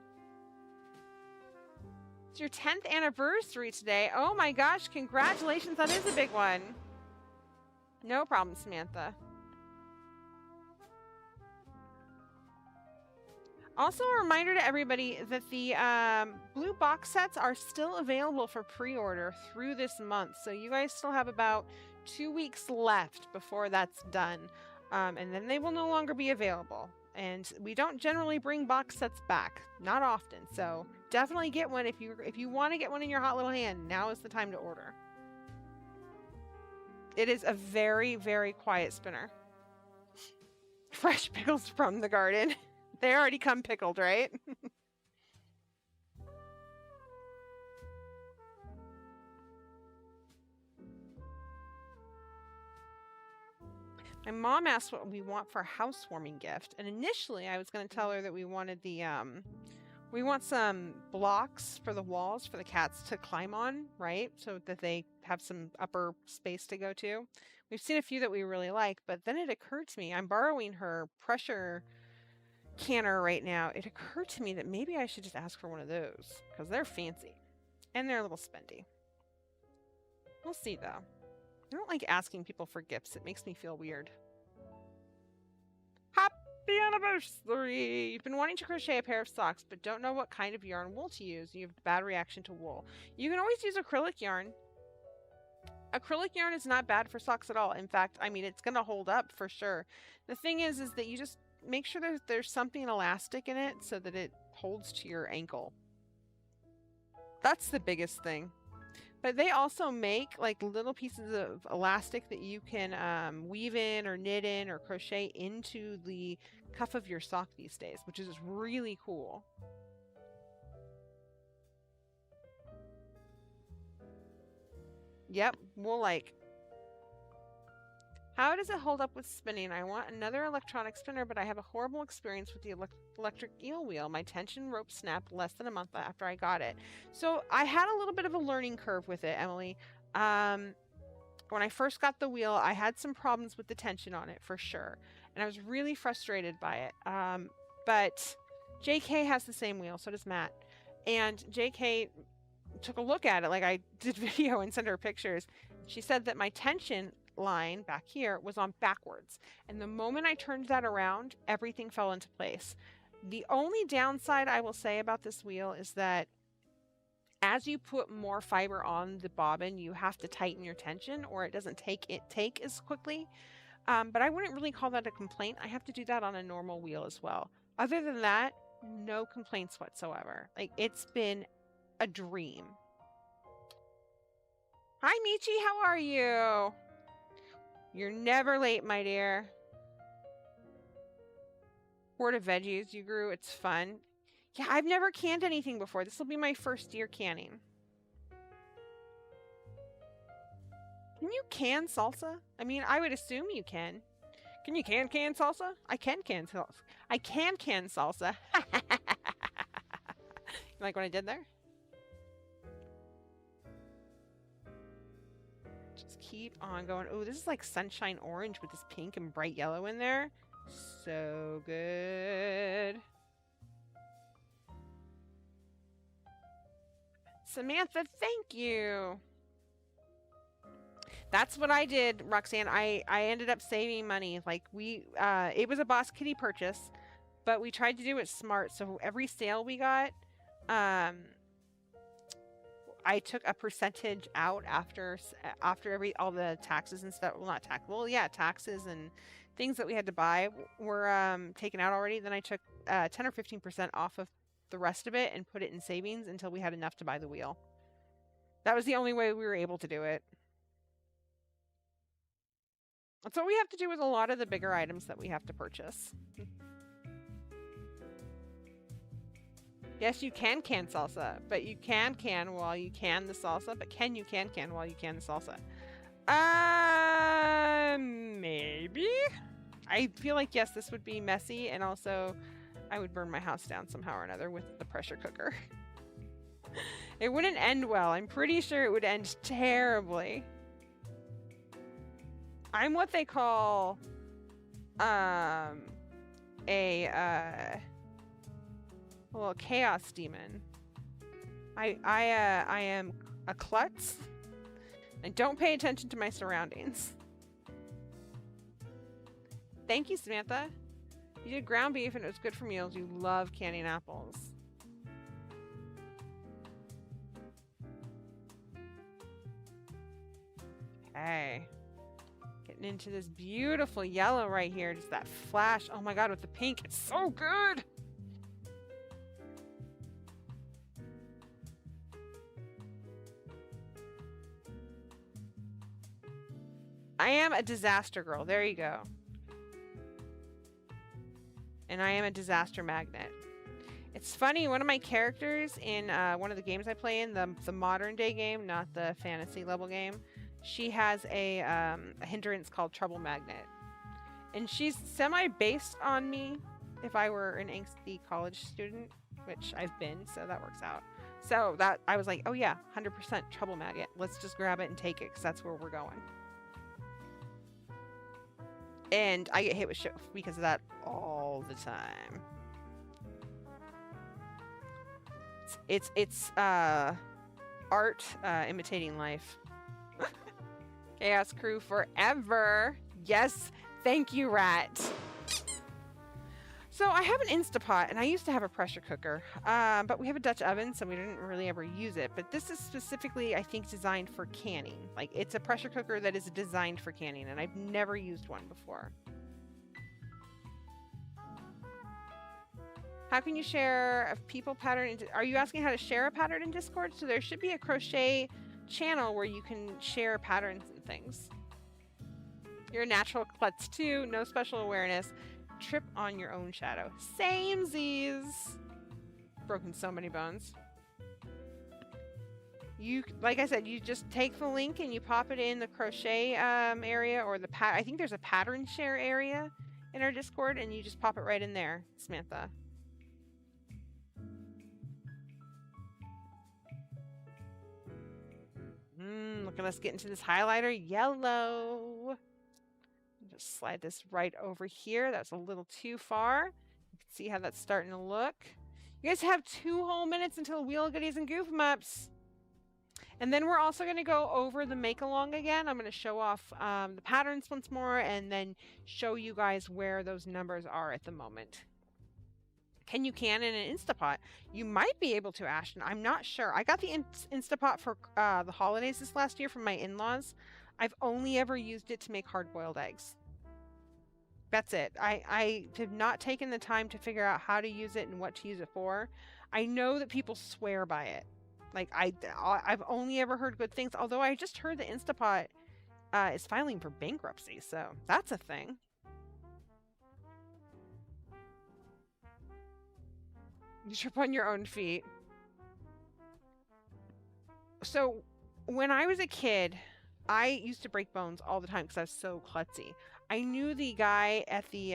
It's your 10th anniversary today. Oh my gosh, congratulations. That is a big one. No problem, Samantha. Also, a reminder to everybody that the blue box sets are still available for pre-order through this month. So you guys still have about 2 weeks left before that's done. And then they will no longer be available. And we don't generally bring box sets back. Not often. So definitely get one if you want to get one in your hot little hand. Now is the time to order. It is a very, very quiet spinner. Fresh pickles from the garden. They already come pickled, right? My mom asked what we want for a housewarming gift, and initially I was going to tell her that we wanted the we want some blocks for the walls for the cats to climb on, right? So that they have some upper space to go to. We've seen a few that we really like, but then it occurred to me, I'm borrowing her pressure canner right now. It occurred to me that maybe I should just ask for one of those because they're fancy and they're a little spendy. We'll see though. I don't like asking people for gifts. It makes me feel weird. Happy anniversary! You've been wanting to crochet a pair of socks but don't know what kind of yarn wool to use. You have a bad reaction to wool. You can always use acrylic yarn. Acrylic yarn is not bad for socks at all. In fact, I mean, it's going to hold up for sure. The thing is that you just make sure that there's something elastic in it so that it holds to your ankle. That's the biggest thing. But they also make like little pieces of elastic that you can weave in or knit in or crochet into the cuff of your sock these days, which is really cool. Yep, we'll like. How does it hold up with spinning? I want another electronic spinner, but I have a horrible experience with the electric eel wheel. My tension rope snapped less than a month after I got it. So I had a little bit of a learning curve with it, Emily. When I first got the wheel, I had some problems with the tension on it for sure. And I was really frustrated by it. But JK has the same wheel, so does Matt. And JK took a look at it, like I did video and sent her pictures. She said that my tension line back here was on backwards, and the moment I turned that around, everything fell into place. The only downside I will say about this wheel is that as you put more fiber on the bobbin, you have to tighten your tension or it doesn't take as quickly. But I wouldn't really call that a complaint. I have to do that on a normal wheel as well. Other than that, no complaints whatsoever. Like, it's been a dream. Hi Michi, how are you? You're never late, my dear. Horde of veggies you grew. It's fun. Yeah, I've never canned anything before. This will be my first year canning. Can you can salsa? I mean, I would assume you can. Can you can salsa? I can can salsa. I can salsa. You like what I did there? Keep on going. Oh, this is like sunshine orange with this pink and bright yellow in there. So good. Samantha, thank you. That's what I did, Roxanne. I ended up saving money. Like it was a Boss Kitty purchase, but we tried to do it smart. So every sale we got, I took a percentage out after all the taxes and stuff. Well, not tax. Well, yeah, taxes and things that we had to buy were taken out already. Then I took 10 or 15% off of the rest of it and put it in savings until we had enough to buy the wheel. That was the only way we were able to do it. That's what we have to do with a lot of the bigger items that we have to purchase. Yes, you can salsa, but you can while you can the salsa, but can you can while you can the salsa? Maybe? I feel like, yes, this would be messy, and also I would burn my house down somehow or another with the pressure cooker. It wouldn't end well. I'm pretty sure it would end terribly. I'm what they call a little chaos demon. I am a klutz. I don't pay attention to my surroundings. Thank you, Samantha. You did ground beef and it was good for meals. You love canning apples. Okay. Getting into this beautiful yellow right here. Just that flash. Oh my god, with the pink. It's so good! I am a disaster girl. There you go. And I am a disaster magnet. It's funny, one of my characters in one of the games I play in, the modern day game, not the fantasy level game, she has a hindrance called Trouble Magnet. And she's semi-based on me if I were an angsty college student, which I've been, so that works out. So that I was like, oh yeah, 100% Trouble Magnet. Let's just grab it and take it, because that's where we're going. And I get hit with shit because of that all the time. It's art imitating life. Chaos Crew forever. Yes, thank you, Rat. So I have an Instapot, and I used to have a pressure cooker, but we have a Dutch oven, so we didn't really ever use it. But this is specifically, I think, designed for canning. Like, it's a pressure cooker that is designed for canning, and I've never used one before. How can you share a people pattern? Are you asking how to share a pattern in Discord? So there should be a crochet channel where you can share patterns and things. You're a natural klutz too, no special awareness. Trip on your own shadow. Samesies. Broken so many bones. You, like I said, you just take the link and you pop it in the crochet area, or the I think there's a pattern share area in our Discord, and you just pop it right in there, Samantha. Look at us get into this highlighter yellow. Just slide this right over here. That's a little too far. You can see how that's starting to look. You guys have 2 whole minutes until Wheel Goodies and Goof Mups. And then we're also going to go over the make along again. I'm going to show off the patterns once more and then show you guys where those numbers are at the moment. Can you can in an Instapot? You might be able to, Ashton. I'm not sure. I got the Instapot for the holidays this last year from my in-laws. I've only ever used it to make hard-boiled eggs. That's it. I have not taken the time to figure out how to use it and what to use it for. I know that people swear by it. Like, I've only ever heard good things, although I just heard the Instapot is filing for bankruptcy, so that's a thing. You trip on your own feet. So, when I was a kid, I used to break bones all the time because I was so klutzy. I knew the guy at the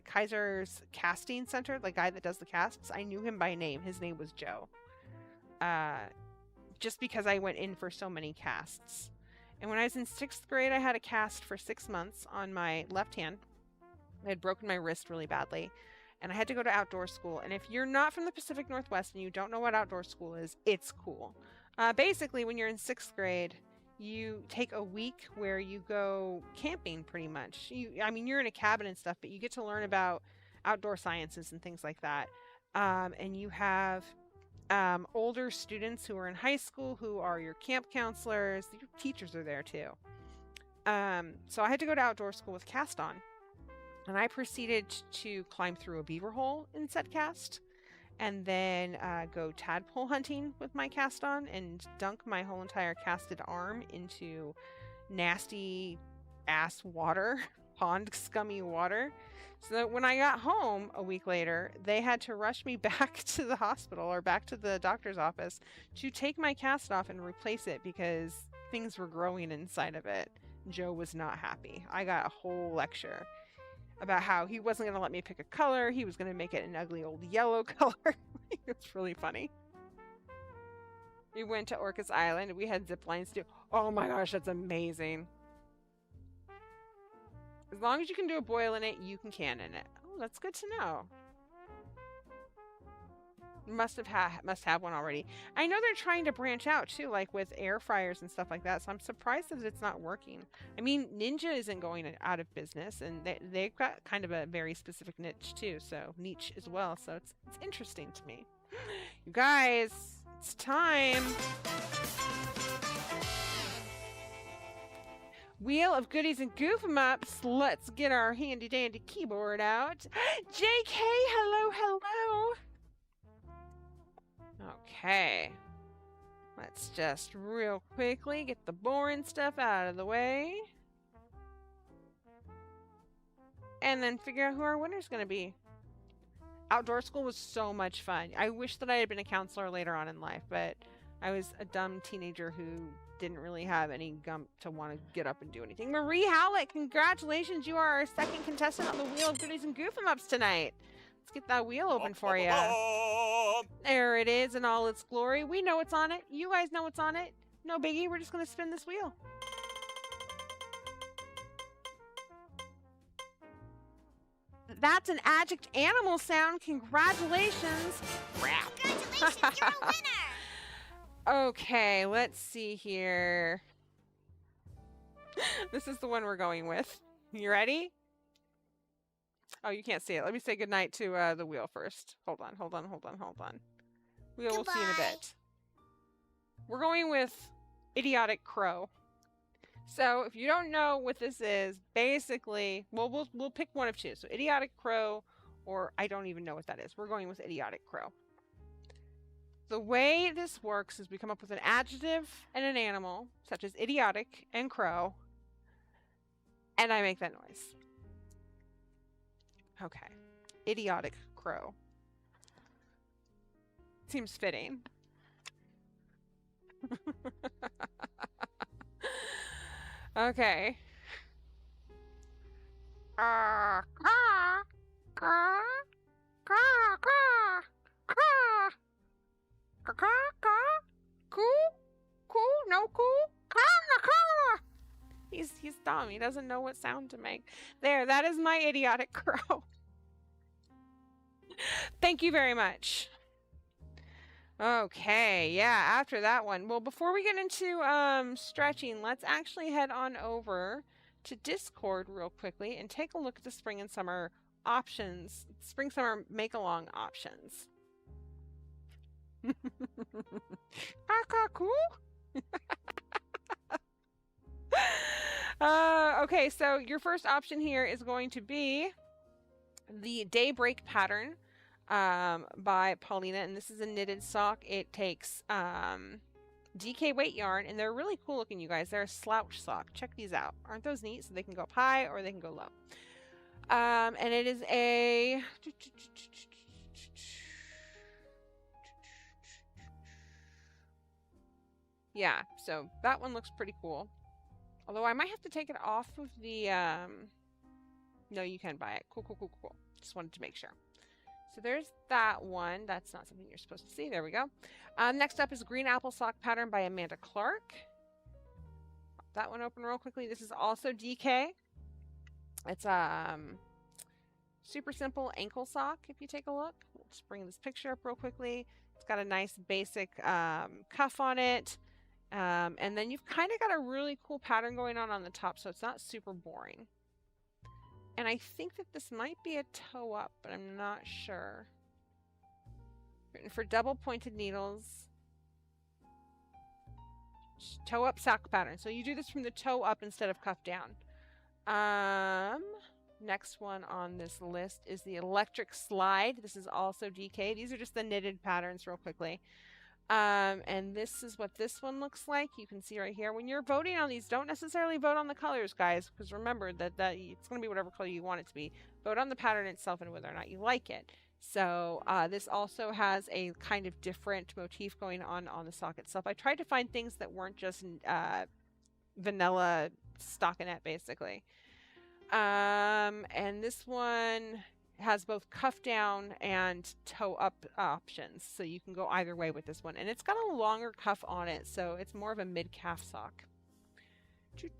Kaiser's casting center, the guy that does the casts. I knew him by name. His name was Joe. Just because I went in for so many casts. And when I was in 6th grade, I had a cast for 6 months on my left hand. I had broken my wrist really badly. And I had to go to outdoor school. And if you're not from the Pacific Northwest and you don't know what outdoor school is, it's cool. Basically, when you're in 6th grade, you take a week where you go camping pretty much. I mean, you're in a cabin and stuff, but you get to learn about outdoor sciences and things like that. And you have older students who are in high school who are your camp counselors. Your teachers are there too. So I had to go to outdoor school with cast on. And I proceeded to climb through a beaver hole in said cast, and then go tadpole hunting with my cast on, and dunk my whole entire casted arm into nasty ass water pond scummy water. So that when I got home a week later, they had to rush me back to the hospital or back to the doctor's office to take my cast off and replace it because things were growing inside of it. Joe was not happy. I got a whole lecture about how he wasn't going to let me pick a color. He was going to make it an ugly old yellow color. It's really funny. We went to Orcas Island. We had zip lines too. Oh my gosh, that's amazing. As long as you can do a boil in it, you can can in it. Oh, that's good to know. Must have one already. I know they're trying to branch out too, like with air fryers and stuff like that. So I'm surprised that it's not working. I mean, Ninja isn't going out of business, and they've got kind of a very specific niche too. So niche as well. So it's interesting to me. You guys, it's time. Wheel of goodies and goof 'em ups. Let's get our handy dandy keyboard out. JK, hello, hello. Okay. Let's just real quickly get the boring stuff out of the way. And then figure out who our winner's going to be. Outdoor school was so much fun. I wish that I had been a counselor later on in life, but I was a dumb teenager who didn't really have any gump to want to get up and do anything. Marie Howlett, congratulations. You are our second contestant on the Wheel of Goodies and Goof 'em Ups tonight. Let's get that wheel open for you. There it is in all its glory. We know what's on it. You guys know what's on it. No biggie. We're just going to spin this wheel. That's an adjunct animal sound. Congratulations. Congratulations, you're a winner! Okay, let's see here. This is the one we're going with. You ready? Oh, you can't see it. Let me say goodnight to the wheel first. Hold on. Wheel, we'll see you in a bit. We're going with Idiotic Crow. So if you don't know what this is, basically, well, we'll pick one of two. So Idiotic Crow, or I don't even know what that is. We're going with Idiotic Crow. The way this works is we come up with an adjective and an animal, such as idiotic and crow, and I make that noise. Okay. Idiotic crow. Seems fitting. Okay. Cool, no cool. He's dumb. He doesn't know what sound to make. There, that is my idiotic crow. Thank you very much. Okay, yeah, after that one. Well, before we get into stretching, let's actually head on over to Discord real quickly and take a look at the spring and summer options. Spring summer make-along options. Cool. Okay, so your first option here is going to be the Daybreak pattern by Paulina, and this is a knitted sock. It takes DK weight yarn, and they're really cool looking, you guys. They're a slouch sock. Check these out. Aren't those neat? So they can go up high or they can go low. And it is a... Yeah, so that one looks pretty cool. Although I might have to take it off of the... No, you can buy it. Cool. Just wanted to make sure. So there's that one. That's not something you're supposed to see. There we go. Next up is Green Apple Sock Pattern by Amanda Clark. Pop that one open real quickly. This is also DK. It's super simple ankle sock, if you take a look. We'll just bring this picture up real quickly. It's got a nice basic cuff on it. And then you've kind of got a really cool pattern going on the top, so it's not super boring. And I think that this might be a toe up, but I'm not sure. Written for double pointed needles. Toe up sock pattern. So you do this from the toe up instead of cuff down. Next one on this list is the Electric Slide. This is also DK. These are just the knitted patterns real quickly. And this is what this one looks like. You can see right here. When you're voting on these, don't necessarily vote on the colors, guys, because remember that it's going to be whatever color you want it to be. Vote on the pattern itself and whether or not you like it. So this also has a kind of different motif going on the sock itself. I tried to find things that weren't just vanilla stockinette, basically. And this one has both cuff down and toe up options, so you can go either way with this one. And it's got a longer cuff on it, so it's more of a mid-calf sock.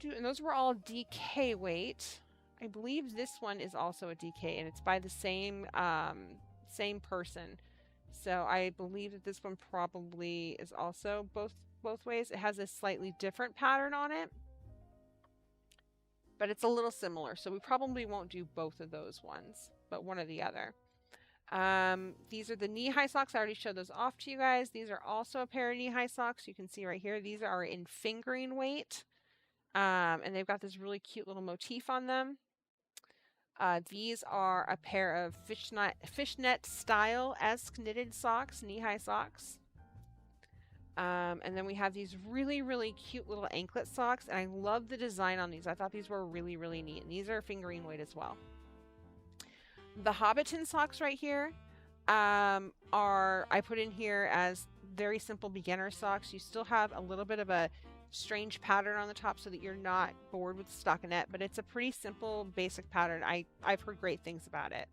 And those were all DK weight. I believe this one is also a DK, and it's by the same same person. So I believe that this one probably is also both ways. It has a slightly different pattern on it, but it's a little similar, so we probably won't do both of those ones, but one or the other. These are the knee-high socks. I already showed those off to you guys. These are also a pair of knee-high socks. You can see right here. These are in fingering weight, and they've got this really cute little motif on them. These are a pair of fishnet style as knitted socks, knee-high socks. And then we have these really, really cute little anklet socks, and I love the design on these. I thought these were really, really neat, and these are fingering weight as well. The Hobbiton socks right here I put in here as very simple beginner socks. You still have a little bit of a strange pattern on the top so that you're not bored with the stockinette, but it's a pretty simple, basic pattern. I've heard great things about it.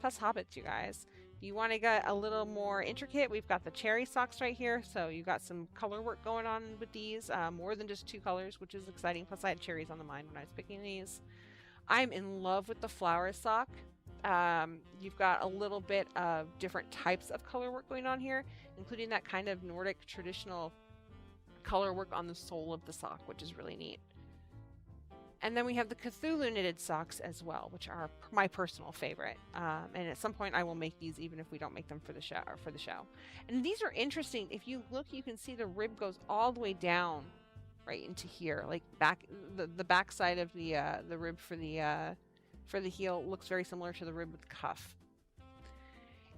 Plus hobbits, you guys. If you want to get a little more intricate, we've got the cherry socks right here. So you've got some color work going on with these, more than just 2 colors, which is exciting. Plus I had cherries on the mind when I was picking these. I'm in love with the flower sock. You've got a little bit of different types of color work going on here, including that kind of Nordic traditional color work on the sole of the sock, which is really neat. And then we have the Cthulhu knitted socks as well, which are my personal favorite. And at some point I will make these even if we don't make them for the show. And these are interesting. If you look, you can see the rib goes all the way down right into here, like the back side of the rib for the heel looks very similar to the rib with the cuff.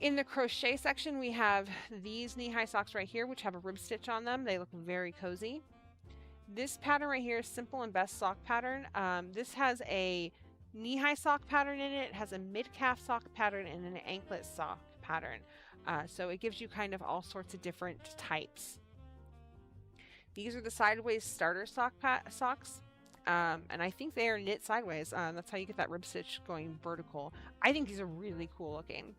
In the crochet section, we have these knee-high socks right here, which have a rib stitch on them. They look very cozy. This pattern right here is Simple and Best sock pattern. This has a knee-high sock pattern in it. It has a mid-calf sock pattern and an anklet sock pattern. So it gives you kind of all sorts of different types. These are the sideways starter socks. And I think they are knit sideways. That's how you get that rib stitch going vertical. I think these are really cool looking.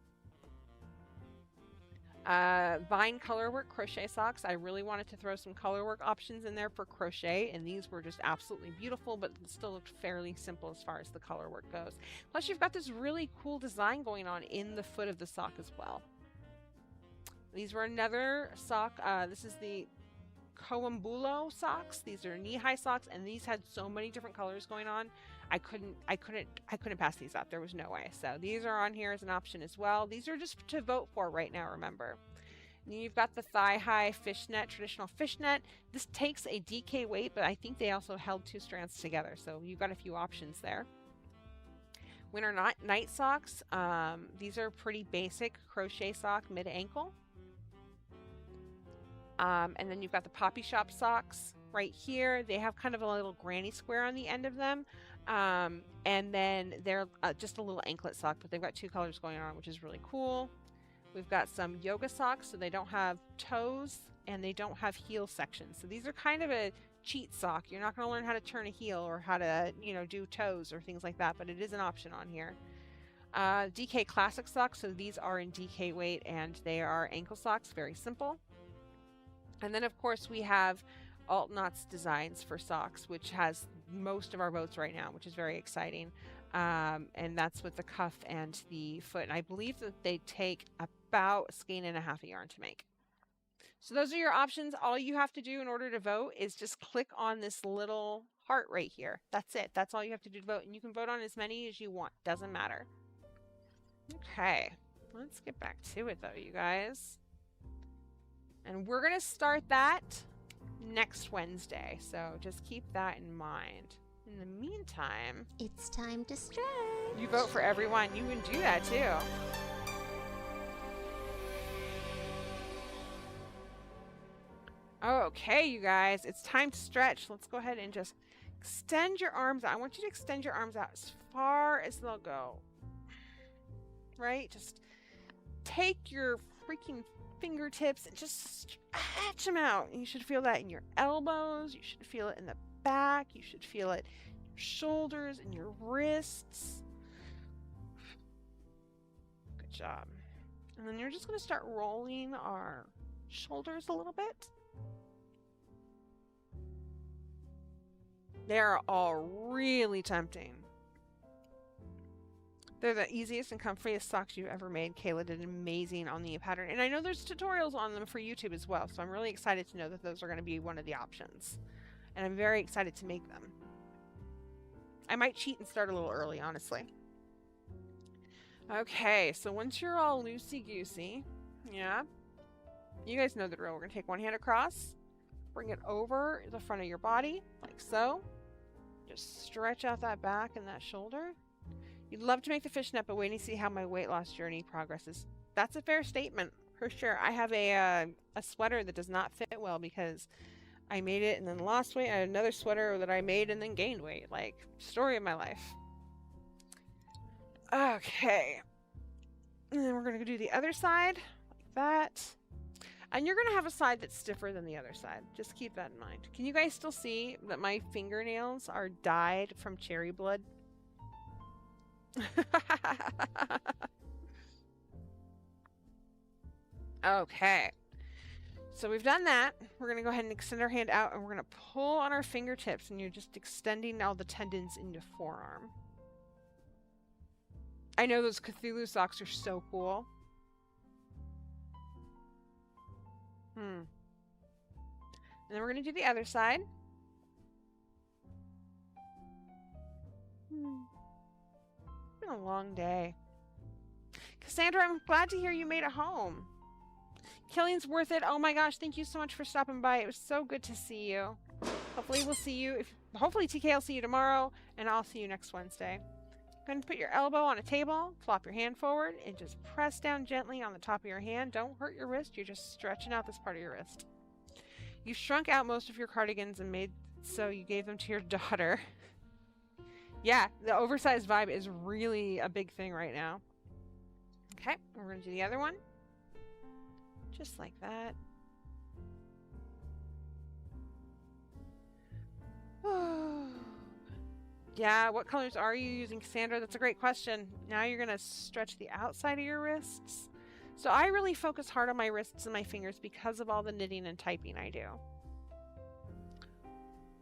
Vine colorwork crochet socks. I really wanted to throw some colorwork options in there for crochet, and these were just absolutely beautiful, but still looked fairly simple as far as the colorwork goes. Plus, you've got this really cool design going on in the foot of the sock as well. These were another sock. This is the Coambulo socks. These are knee-high socks, and these had so many different colors going on. I couldn't pass these up. There was no way. So these are on here as an option as well. These are just to vote for right now, remember. And you've got the thigh-high fishnet, traditional fishnet. This takes a DK weight, but I think they also held 2 strands together. So you've got a few options there. Winter night socks. These are pretty basic crochet sock mid-ankle. And then you've got the Poppy Shop socks right here. They have kind of a little granny square on the end of them. And then they're just a little anklet sock, but they've got 2 colors going on, which is really cool. We've got some yoga socks, so they don't have toes and they don't have heel sections. So these are kind of a cheat sock. You're not going to learn how to turn a heel or how to, do toes or things like that, but it is an option on here. DK classic socks, so these are in DK weight and they are ankle socks, very simple. And then of course we have Alt Knots Designs for socks, which has most of our votes right now, which is very exciting. And that's with the cuff and the foot. And I believe that they take about a skein and a half of yarn to make. So those are your options. All you have to do in order to vote is just click on this little heart right here. That's it. That's all you have to do to vote. And you can vote on as many as you want. Doesn't matter. Okay. Let's get back to it though, you guys. And we're going to start that next Wednesday. So just keep that in mind. In the meantime, It's time to stretch. you vote for everyone. You can do that too. Okay, you guys, it's time to stretch. Let's go ahead and just extend your arms out. I want you to extend your arms out as far as they'll go. Right? Just take your freaking fingertips and just stretch them out. You should feel that in your elbows. You should feel it in the back. You should feel it in your shoulders and your wrists. Good job. And then you're just going to start rolling our shoulders a little bit. They're all really tempting. They're the easiest and comfiest socks you've ever made. Kayla did amazing on the pattern. And I know there's tutorials on them for YouTube as well. So I'm really excited to know that those are going to be one of the options. And I'm very excited to make them. I might cheat and start a little early, honestly. Okay, so once you're all loosey-goosey, yeah, you guys know the drill. We're going to take one hand across, bring it over the front of your body, like so. Just stretch out that back and that shoulder. You'd love to make the fishnet, but waiting to see how my weight loss journey progresses. That's a fair statement, for sure. I have a sweater that does not fit well because I made it and then lost weight. I had another sweater that I made and then gained weight. Like, story of my life. Okay. And then we're going to do the other side, like that. And you're going to have a side that's stiffer than the other side. Just keep that in mind. Can you guys still see that my fingernails are dyed from cherry blood? Okay. So we've done that. We're going to go ahead and extend our hand out and we're going to pull on our fingertips and you're just extending all the tendons into forearm. I know those Cthulhu socks are so cool. And then we're going to do the other side. It's been a long day. Cassandra, I'm glad to hear you made it home. Killing's worth it. Oh my gosh, thank you so much for stopping by. It was so good to see you. Hopefully we'll see you. Hopefully TK will see you tomorrow, and I'll see you next Wednesday. Go ahead and put your elbow on a table, flop your hand forward, and just press down gently on the top of your hand. Don't hurt your wrist. You're just stretching out this part of your wrist. You shrunk out most of your cardigans and made so you gave them to your daughter. Yeah, the oversized vibe is really a big thing right now. Okay, we're going to do the other one. Just like that. Yeah, what colors are you using, Cassandra? That's a great question. Now you're going to stretch the outside of your wrists. So I really focus hard on my wrists and my fingers because of all the knitting and typing I do.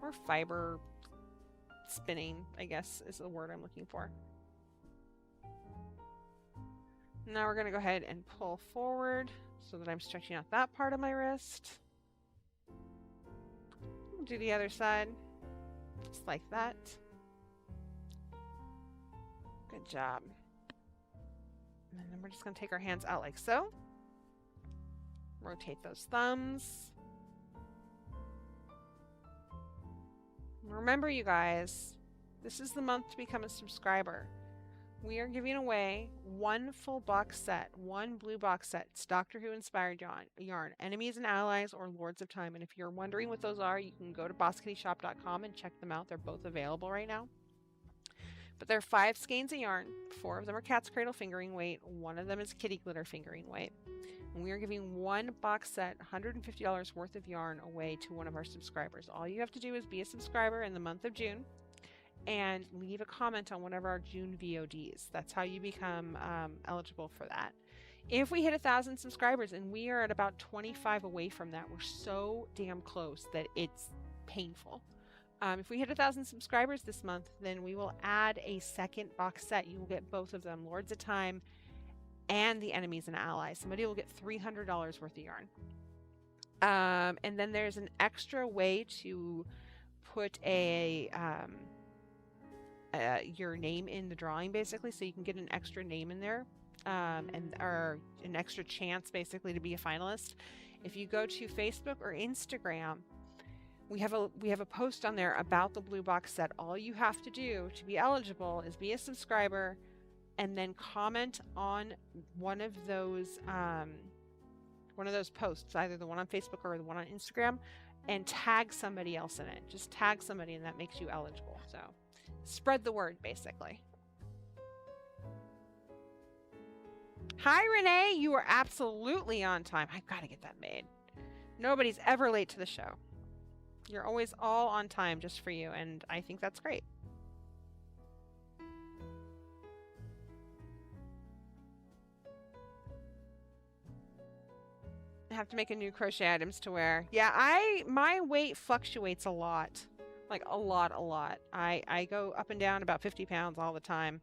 Or fiber spinning, I guess, is the word I'm looking for. Now we're going to go ahead and pull forward so that I'm stretching out that part of my wrist. We'll do the other side, just like that. Good job. And then we're just going to take our hands out like so. Rotate those thumbs. Remember, you guys, this is the month to become a subscriber. We are giving away one full box set, one blue box set. It's Doctor Who inspired yarn, Enemies and Allies or Lords of Time. And if you're wondering what those are, you can go to bosskittyshop.com and check them out. They're both available right now. But there are 5 skeins of yarn. 4 of them are Cat's Cradle fingering weight. 1 of them is Kitty Glitter fingering weight. And we are giving one box set, $150 worth of yarn away to one of our subscribers. All you have to do is be a subscriber in the month of June and leave a comment on one of our June VODs. That's how you become eligible for that. If we hit 1,000 subscribers, and we are at about 25 away from that, we're so damn close that it's painful. If we hit 1,000 subscribers this month, then we will add a second box set. You will get both of them, Lords of Time and the Enemies and Allies. Somebody will get $300 worth of yarn. And then there's an extra way to put your name in the drawing, basically, so you can get an extra name in there, or an extra chance, basically, to be a finalist. If you go to Facebook or Instagram, we have a post on there about the blue box set. All you have to do to be eligible is be a subscriber and then comment on one of those one of those posts, either the one on Facebook or the one on Instagram, and tag somebody else in it. Just tag somebody and that makes you eligible. So spread the word, basically. Hi, Renee. You are absolutely on time. I've got to get that made. Nobody's ever late to the show. You're always all on time just for you, and I think that's great. I have to make a new crochet items to wear. Yeah, my weight fluctuates a lot. Like a lot. I go up and down about 50 pounds all the time.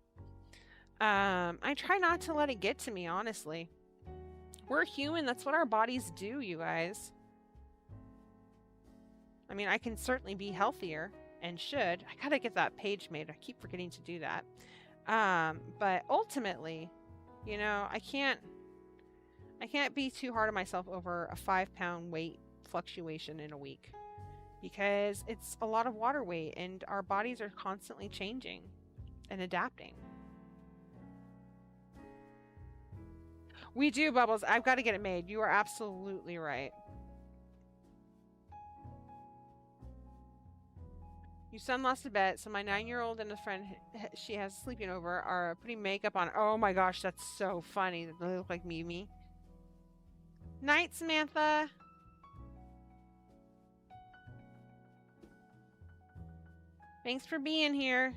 I try not to let it get to me, honestly. We're human. That's what our bodies do, you guys. I mean, I can certainly be healthier and should. I gotta get that page made. I keep forgetting to do that. But ultimately, you know, I can't be too hard on myself over a 5-pound weight fluctuation in a week, because it's a lot of water weight and our bodies are constantly changing and adapting. We do, Bubbles. I've got to get it made. You are absolutely right. Your son lost a bet, so my 9-year-old and a friend she has sleeping over are putting makeup on. Oh my gosh, that's so funny. They look like Mimi. Night, Samantha. Thanks for being here.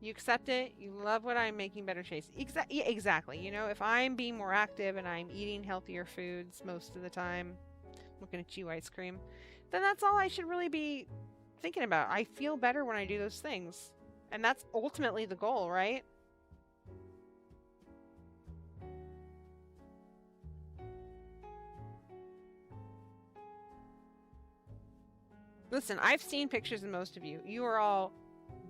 You accept it. You love what I'm making better choices. Yeah, exactly. You know, if I'm being more active and I'm eating healthier foods most of the time, looking at you, ice cream, then that's all I should really be thinking about. I feel better when I do those things. And that's ultimately the goal, right? Listen, I've seen pictures of most of you. You are all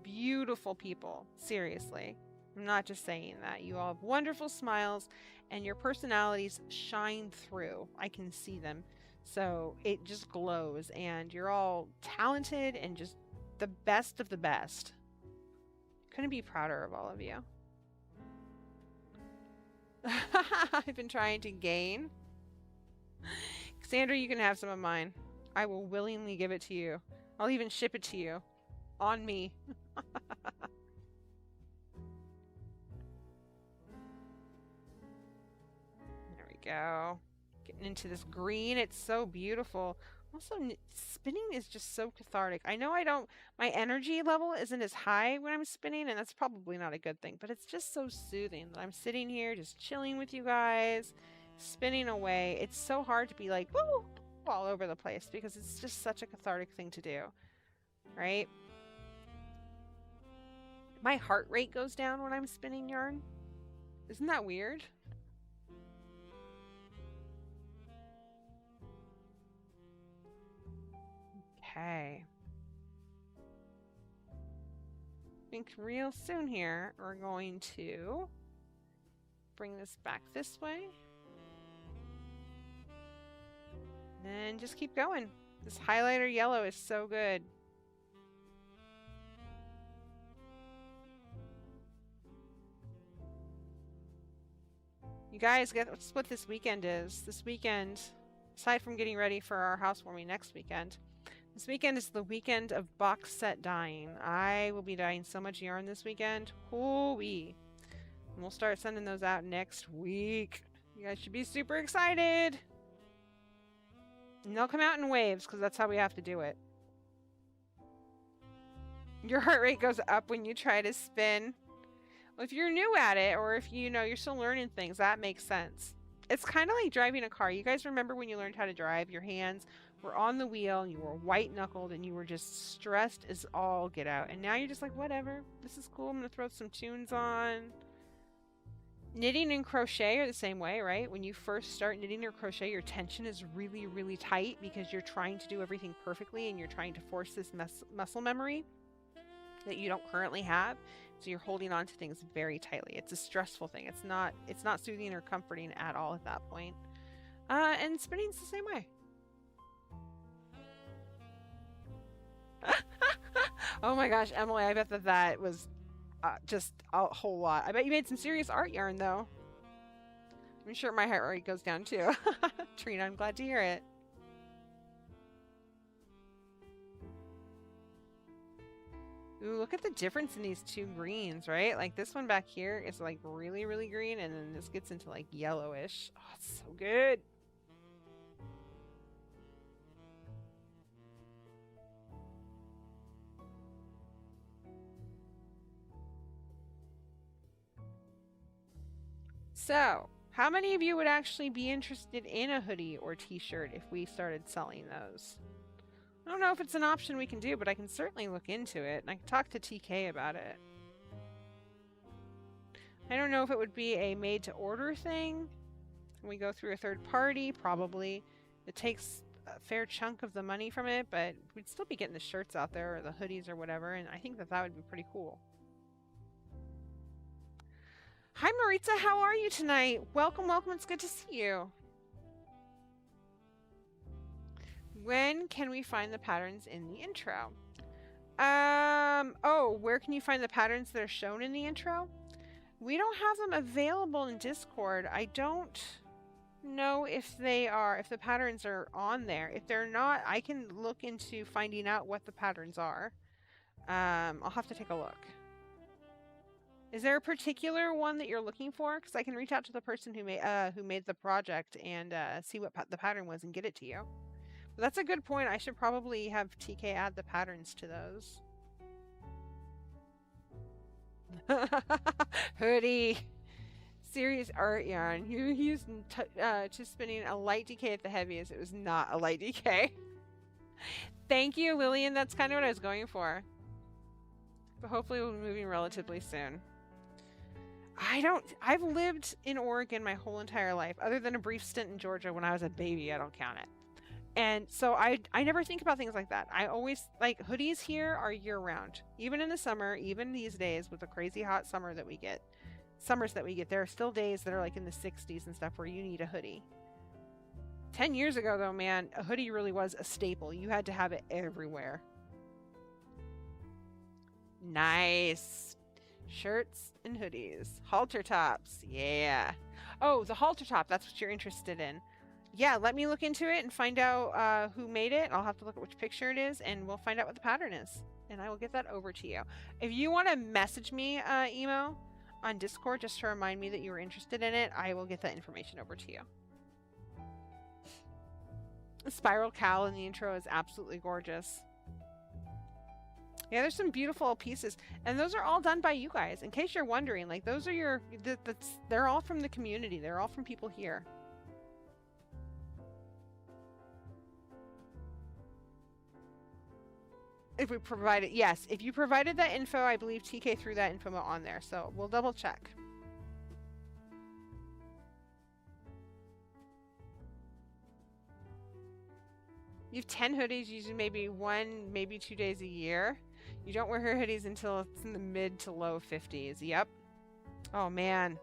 beautiful people. Seriously. I'm not just saying that. You all have wonderful smiles and your personalities shine through. I can see them. So it just glows, and you're all talented and just the best of the best. Couldn't be prouder of all of you. I've been trying to gain. Cassandra, you can have some of mine. I will willingly give it to you. I'll even ship it to you. On me. There we go. Getting into this green. It's so beautiful. Also, spinning is just so cathartic. I know my energy level isn't as high when I'm spinning, and that's probably not a good thing, but it's just so soothing that I'm sitting here just chilling with you guys, spinning away. It's so hard to be like, woo, all over the place, because it's just such a cathartic thing to do, right? My heart rate goes down when I'm spinning yarn. Isn't that weird? Okay. I think real soon here we're going to bring this back this way. And just keep going. This highlighter yellow is so good. You guys, guess what this weekend is? This weekend, aside from getting ready for our housewarming next weekend, this weekend is the weekend of box set dyeing. I will be dyeing so much yarn this weekend. Hoo-wee. And we'll start sending those out next week. You guys should be super excited. And they'll come out in waves, because that's how we have to do it. Your heart rate goes up when you try to spin. Well, if you're new at it, or if you know you're still learning things, that makes sense. It's kind of like driving a car. You guys remember when you learned how to drive? Your hands were on the wheel, and you were white-knuckled, and you were just stressed as all get out. And now you're just like, whatever. This is cool. I'm going to throw some tunes on. Knitting and crochet are the same way, right? When you first start knitting or crochet, your tension is really, really tight because you're trying to do everything perfectly, and you're trying to force this muscle memory that you don't currently have. So you're holding on to things very tightly. It's a stressful thing. It's not soothing or comforting at all at that point. And spinning's the same way. Oh my gosh, Emily, I bet that was just a whole lot. I bet you made some serious art yarn, though. I'm sure my heart rate goes down too. Trina, I'm glad to hear it. Ooh, look at the difference in these two greens, right? Like this one back here is like really, really green, and then this gets into like yellowish. Oh, it's so good. So, how many of you would actually be interested in a hoodie or t-shirt if we started selling those? I don't know if it's an option we can do, but I can certainly look into it, and I can talk to TK about it. I don't know if it would be a made-to-order thing. Can we go through a third party? Probably. It takes a fair chunk of the money from it, but we'd still be getting the shirts out there, or the hoodies or whatever, and I think that that would be pretty cool. Hi Maritza, how are you tonight? Welcome, welcome, it's good to see you. When can we find the patterns in the intro? Oh, where can you find the patterns that are shown in the intro? We don't have them available in Discord. I don't know if they are, if the patterns are on there. If they're not, I can look into finding out what the patterns are. I'll have to take a look. Is there a particular one that you're looking for? Because I can reach out to the person who made the project and see what the pattern was and get it to you. But that's a good point. I should probably have TK add the patterns to those. Hoodie. Serious art yarn. You used just spinning a light DK at the heaviest. It was not a light DK. Thank you, Lillian. That's kind of what I was going for. But hopefully we'll be moving relatively soon. I've lived in Oregon my whole entire life, other than a brief stint in Georgia when I was a baby. I don't count it. And so I never think about things like that. I always, like, hoodies here are year round. Even in the summer, even these days with the crazy hot summers that we get, there are still days that are like in the 60s and stuff where you need a hoodie. 10 years ago though, man, a hoodie really was a staple. You had to have it everywhere. Nice. Shirts and hoodies. Halter tops. Yeah. Oh, the halter top. That's what you're interested in. Yeah, let me look into it and find out who made it. I'll have to look at which picture it is, and we'll find out what the pattern is. And I will get that over to you. If you want to message me, Emo, on Discord, just to remind me that you were interested in it, I will get that information over to you. The spiral cowl in the intro is absolutely gorgeous. Yeah, there's some beautiful pieces, and those are all done by you guys. In case you're wondering, like, those are they're all from the community. They're all from people here. If we provided, yes, if you provided that info, I believe TK threw that info on there, so we'll double check. You have 10 hoodies, using maybe 1, maybe 2 days a year. You don't wear your hoodies until it's in the mid to low 50s. Yep. Oh man,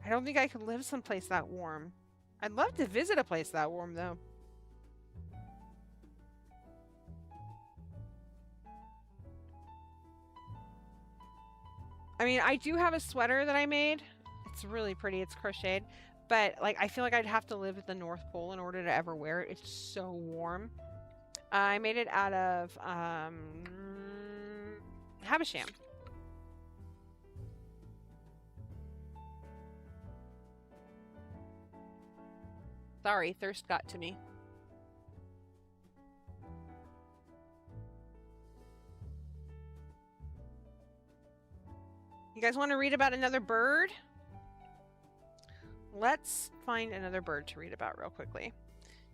I don't think I could live someplace that warm. I'd love to visit a place that warm though. I mean, I do have a sweater that I made. It's really pretty. It's crocheted. But, like, I feel like I'd have to live at the North Pole in order to ever wear it. It's so warm. I made it out of Havisham. Sorry, thirst got to me. You guys want to read about another bird? Let's find another bird to read about real quickly.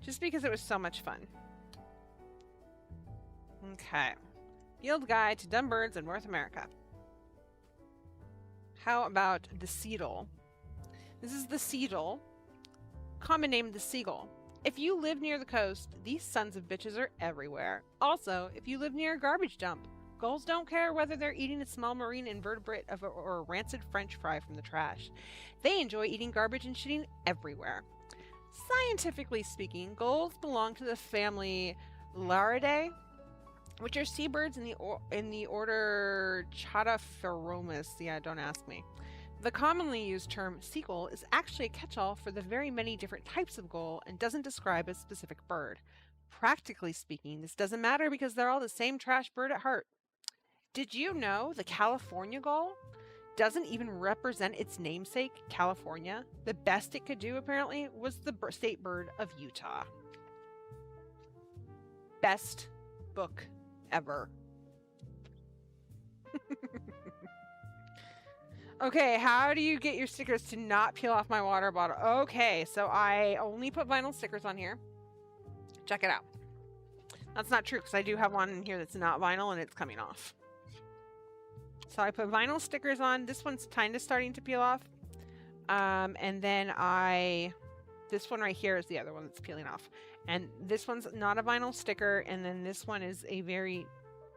Just because it was so much fun. Okay. Field Guide to Dumb Birds in North America. How about the seedle? This is the seedle, common name the seagull. If you live near the coast, these sons of bitches are everywhere. Also, if you live near a garbage dump, gulls don't care whether they're eating a small marine invertebrate or a rancid French fry from the trash. They enjoy eating garbage and shitting everywhere. Scientifically speaking, gulls belong to the family Laridae, which are seabirds in the order Chataphoromus. Yeah, don't ask me. The commonly used term seagull is actually a catch-all for the very many different types of gull and doesn't describe a specific bird. Practically speaking, this doesn't matter because they're all the same trash bird at heart. Did you know the California gull doesn't even represent its namesake, California? The best it could do, apparently, was the state bird of Utah. Best book ever. Okay, how do you get your stickers to not peel off my water bottle? Okay, so I only put vinyl stickers on here. Check it out. That's not true because I do have one in here that's not vinyl and it's coming off. So I put vinyl stickers on. This one's kind of starting to peel off. And then this one right here is the other one that's peeling off. And this one's not a vinyl sticker. And then this one is a very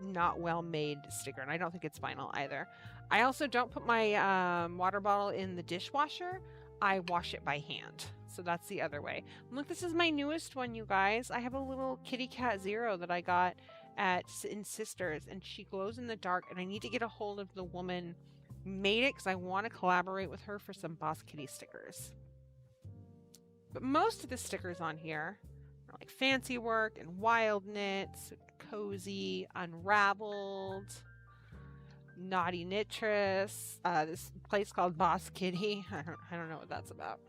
not well made sticker. And I don't think it's vinyl either. I also don't put my water bottle in the dishwasher. I wash it by hand. So that's the other way. Look, this is my newest one, you guys. I have a little kitty cat Zero that I got in Sisters, and she glows in the dark, and I need to get a hold of the woman who made it because I want to collaborate with her for some Boss Kitty stickers. But most of the stickers on here are like Fancy Work and Wild Knits, Cozy, Unraveled, Naughty Knitress, this place called Boss Kitty. I don't know what that's about.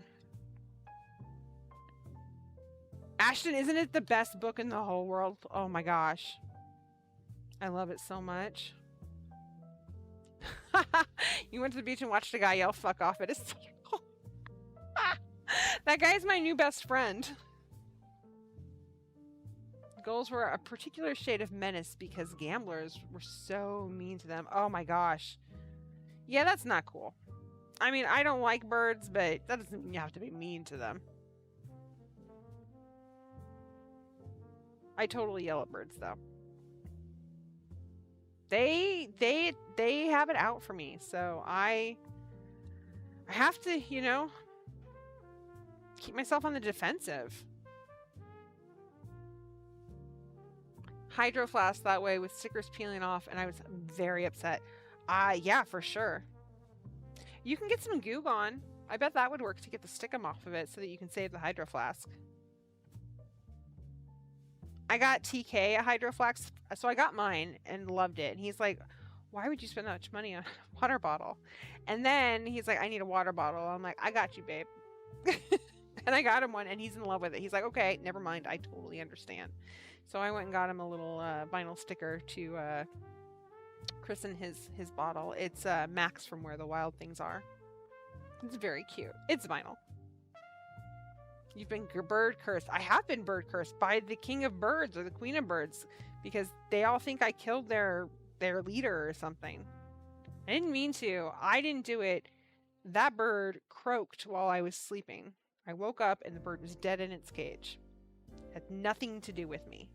Ashton, isn't it the best book in the whole world? Oh my gosh. I love it so much. You went to the beach and watched a guy yell fuck off at his circle. That guy's my new best friend. Gulls were a particular shade of menace because gamblers were so mean to them. Oh my gosh. Yeah, that's not cool. I mean, I don't like birds, but that doesn't mean you have to be mean to them. I totally yell at birds though. They have it out for me, so I have to, you know, keep myself on the defensive. Hydro Flask that way with stickers peeling off, and I was very upset. Yeah, for sure. You can get some Goo Gone. I bet that would work to get the stickum off of it so that you can save the Hydro Flask. I got TK a Hydro Flask, so I got mine and loved it. And he's like, why would you spend that much money on a water bottle? And then he's like, I need a water bottle. I'm like, I got you, babe. And I got him one, and he's in love with it. He's like, okay, never mind. I totally understand. So I went and got him a little vinyl sticker to christen his bottle. It's Max from Where the Wild Things Are. It's very cute. It's vinyl. You've been bird cursed. I have been bird cursed by the king of birds or the queen of birds because they all think I killed their leader or something. I didn't mean to. I didn't do it. That bird croaked while I was sleeping. I woke up and the bird was dead in its cage. Had nothing to do with me.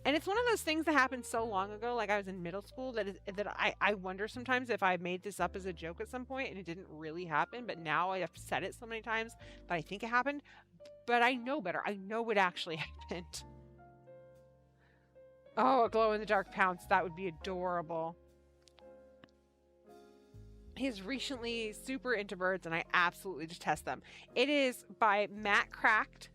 And it's one of those things that happened so long ago, like I was in middle school, that I wonder sometimes if I made this up as a joke at some point and it didn't really happen, but now I have said it so many times that I think it happened. But I know better. I know it actually happened. Oh, a glow-in-the-dark pounce. That would be adorable. He's recently super into birds, and I absolutely detest them. It is by Matt Cracked.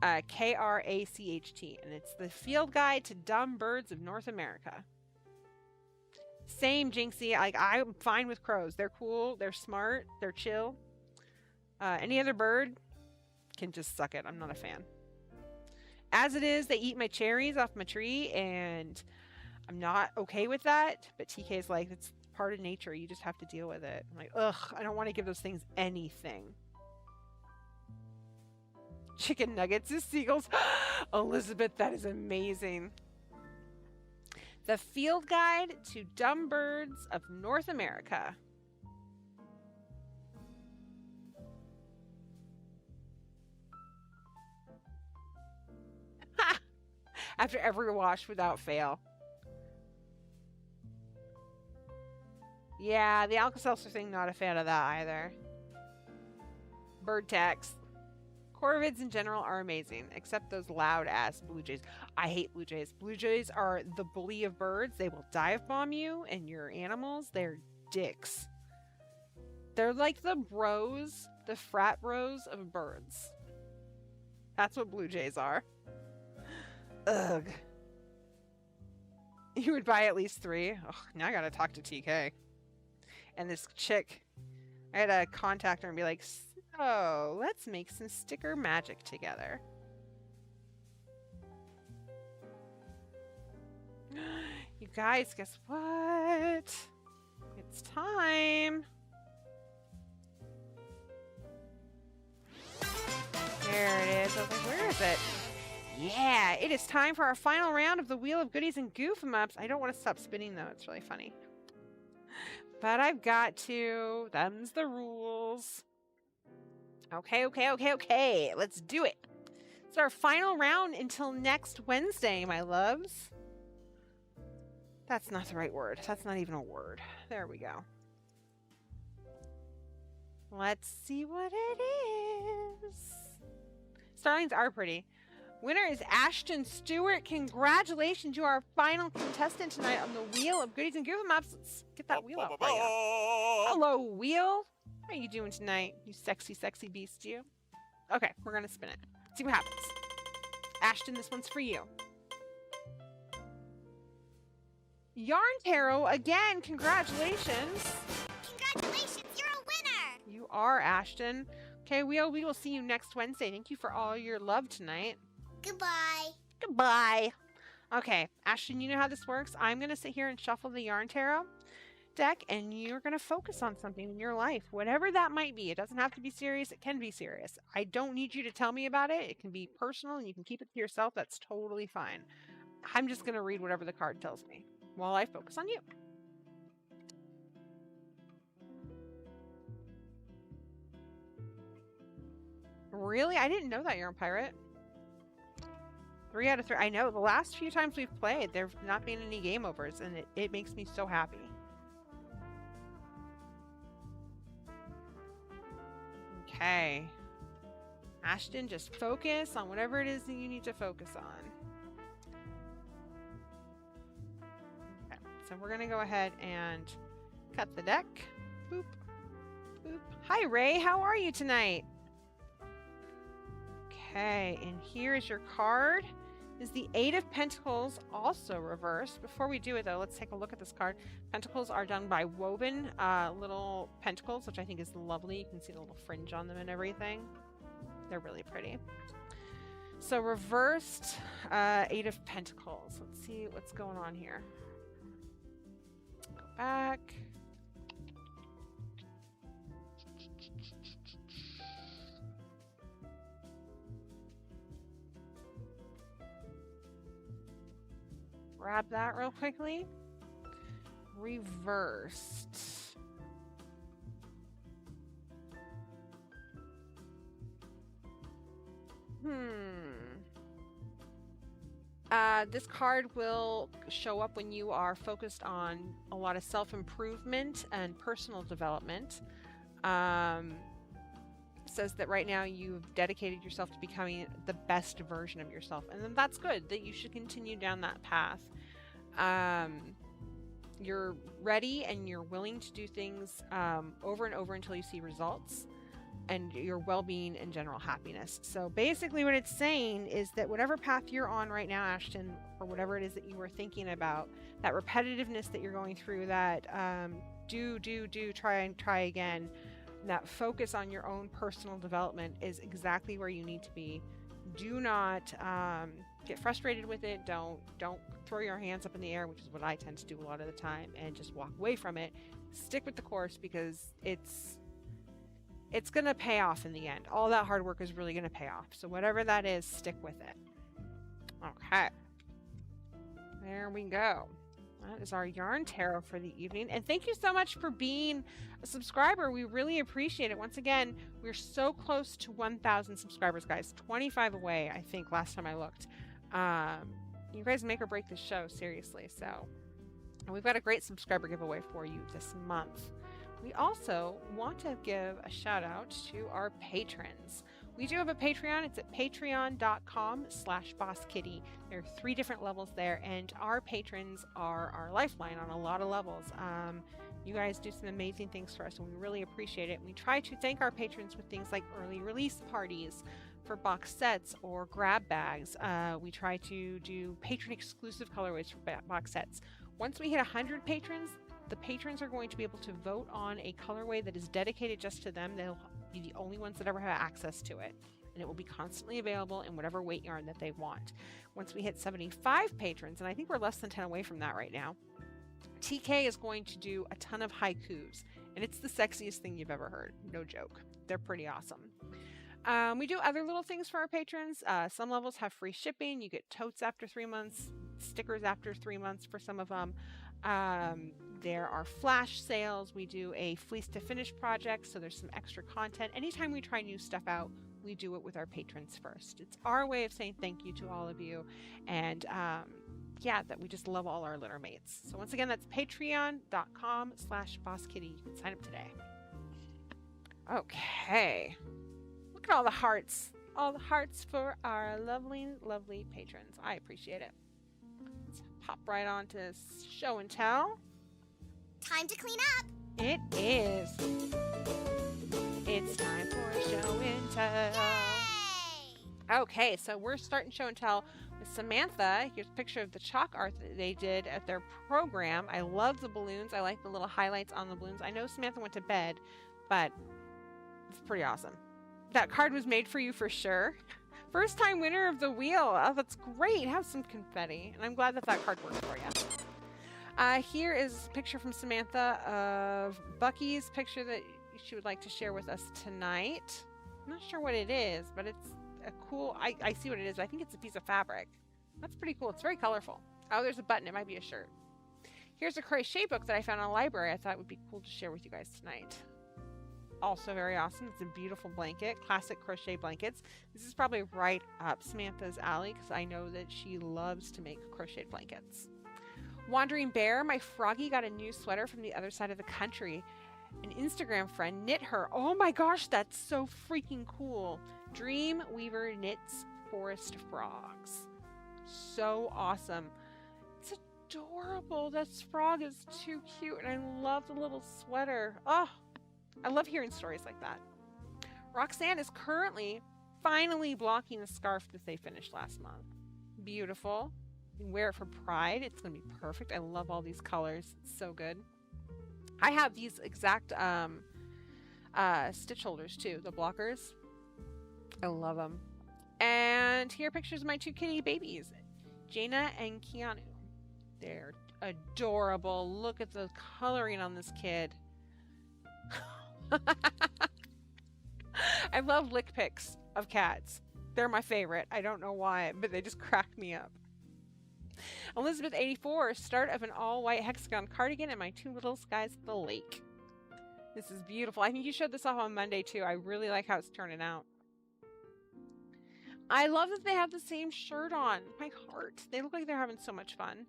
Kracht, and it's the Field Guide to Dumb Birds of North America. Same, Jinxie. Like, I'm fine with crows. They're cool. They're smart. They're chill. Any other bird can just suck it. I'm not a fan. As it is, they eat my cherries off my tree, and I'm not okay with that. But TK's like, it's part of nature. You just have to deal with it. I'm like, ugh, I don't want to give those things anything. Chicken nuggets is seagulls. Elizabeth, that is amazing. The Field Guide to Dumb Birds of North America. After every wash without fail. Yeah, the Alka-Seltzer thing, not a fan of that either. Bird tax. Corvids in general are amazing, except those loud-ass blue jays. I hate blue jays. Blue jays are the bully of birds. They will dive bomb you and your animals. They're dicks. They're like the bros, the frat bros of birds. That's what blue jays are. Ugh. You would buy at least 3. Oh, now I gotta talk to TK. And this chick, I had to contact her and be like, so let's make some sticker magic together. You guys, guess what? It's time. There it is. I was like, where is it? Yeah, it is time for our final round of the Wheel of Goodies and Goof 'em Ups. I don't want to stop spinning though. It's really funny. But I've got to. Them's the rules. Okay. Let's do it. It's our final round until next Wednesday, my loves. That's not the right word. That's not even a word. There we go. Let's see what it is. Starlings are pretty. Winner is Ashton Stewart. Congratulations. You are our final contestant tonight on the Wheel of Goodies and Goof 'em Ups. Let's get that wheel out for you. Hello, wheel. How are you doing tonight, you sexy, sexy beast, you? Okay, we're going to spin it. See what happens. Ashton, this one's for you. Yarn Tarot, again, congratulations. Congratulations, you're a winner! You are, Ashton. Okay, we will see you next Wednesday. Thank you for all your love tonight. Goodbye. Goodbye. Okay, Ashton, you know how this works. I'm going to sit here and shuffle the Yarn Tarot deck, and you're going to focus on something in your life, whatever that might be. It doesn't have to be serious. It can be serious. I don't need you to tell me about it. It can be personal, and you can keep it to yourself. That's totally fine. I'm just going to read whatever the card tells me while I focus on you. Really? I didn't know that, Yarn Pirate. 3 out of 3. I know the last few times we've played, there have not been any game overs, and it makes me so happy. Okay. Ashton, just focus on whatever it is that you need to focus on. Okay, so we're going to go ahead and cut the deck. Boop. Boop. Hi, Ray. How are you tonight? Okay, and here is your card. Is the 8 of Pentacles, also reversed. Before we do it though, let's take a look at this card. Pentacles are done by woven little pentacles, which I think is lovely. You can see the little fringe on them and everything. They're really pretty. So reversed 8 of Pentacles. Let's see what's going on here. Go back. Grab that real quickly. Reversed. This card will show up when you are focused on a lot of self-improvement and personal development. Says that right now you've dedicated yourself to becoming the best version of yourself, and then that's good, that you should continue down that path. You're ready and you're willing to do things over and over until you see results and your well-being and general happiness. So basically what it's saying is that whatever path you're on right now, Ashton, or whatever it is that you were thinking about, that repetitiveness that you're going through, that try again, that focus on your own personal development is exactly where you need to be. Do not get frustrated with it. Don't throw your hands up in the air, which is what I tend to do a lot of the time, and just walk away from it. Stick with the course, because it's going to pay off in the end. All that hard work is really going to pay off. So whatever that is, stick with it. Okay. There we go. That is our Yarn Tarot for the evening. And thank you so much for being a subscriber. We really appreciate it. Once again, we're so close to 1,000 subscribers, guys. 25 away, I think, last time I looked. You guys make or break this show, seriously. So, and we've got a great subscriber giveaway for you this month. We also want to give a shout out to our patrons. We do have a Patreon. It's at patreon.com/bosskitty. There are 3 different levels there, and our patrons are our lifeline on a lot of levels. You guys do some amazing things for us, and we really appreciate it. We try to thank our patrons with things like early release parties for box sets or grab bags. We try to do patron-exclusive colorways for box sets. Once we hit 100 patrons, the patrons are going to be able to vote on a colorway that is dedicated just to them. They'll be the only ones that ever have access to it, and it will be constantly available in whatever weight yarn that they want. Once we hit 75 patrons, and I think we're less than 10 away from that right now, TK is going to do a ton of haikus, and it's the sexiest thing you've ever heard. No joke. They're pretty awesome. We do other little things for our patrons. Some levels have free shipping. You get totes after 3 months, stickers after 3 months for some of them. There are flash sales. We do a Fleece to Finish project, so there's some extra content. Anytime we try new stuff out, we do it with our patrons first. It's our way of saying thank you to all of you, and yeah, that we just love all our Littermates. So once again, that's patreon.com/bosskitty. You can sign up today. Okay. Look at all the hearts. All the hearts for our lovely, lovely patrons. I appreciate it. Let's hop right on to show and tell. Time to clean up. It is. It's time for show and tell. Yay! Okay, so we're starting show and tell with Samantha. Here's a picture of the chalk art that they did at their program. I love the balloons. I like the little highlights on the balloons. I know Samantha went to bed, but it's pretty awesome. That card was made for you for sure. First time winner of the wheel. Oh, that's great. Have some confetti. And I'm glad that that card worked for you. Here is a picture from Samantha of Bucky's picture that she would like to share with us tonight. I'm not sure what it is, but it's a cool, I see what it is. I think it's a piece of fabric. That's pretty cool. It's very colorful. Oh, there's a button. It might be a shirt. Here's a crochet book that I found in a library. I thought it would be cool to share with you guys tonight. Also very awesome. It's a beautiful blanket, classic crochet blankets. This is probably right up Samantha's alley because I know that she loves to make crocheted blankets. Wandering Bear, my froggy got a new sweater from the other side of the country. An Instagram friend knit her. Oh my gosh, that's so freaking cool. Dream Weaver knits forest frogs. So awesome. It's adorable. That frog is too cute, and I love the little sweater. Oh, I love hearing stories like that. Roxanne is currently finally blocking the scarf that they finished last month. Beautiful. You can wear it for Pride. It's going to be perfect. I love all these colors. It's so good. I have these exact stitch holders too, the blockers. I love them. And here are pictures of my 2 kitty babies, Jaina and Keanu. They're adorable. Look at the coloring on this kid. I love lick pics of cats. They're my favorite. I don't know why, but they just crack me up. Elizabeth 84, start of an all-white hexagon cardigan and my 2 little skies at the lake. This is beautiful. I think you showed this off on Monday too. I really like how it's turning out. I love that they have the same shirt on. My heart. They look like they're having so much fun.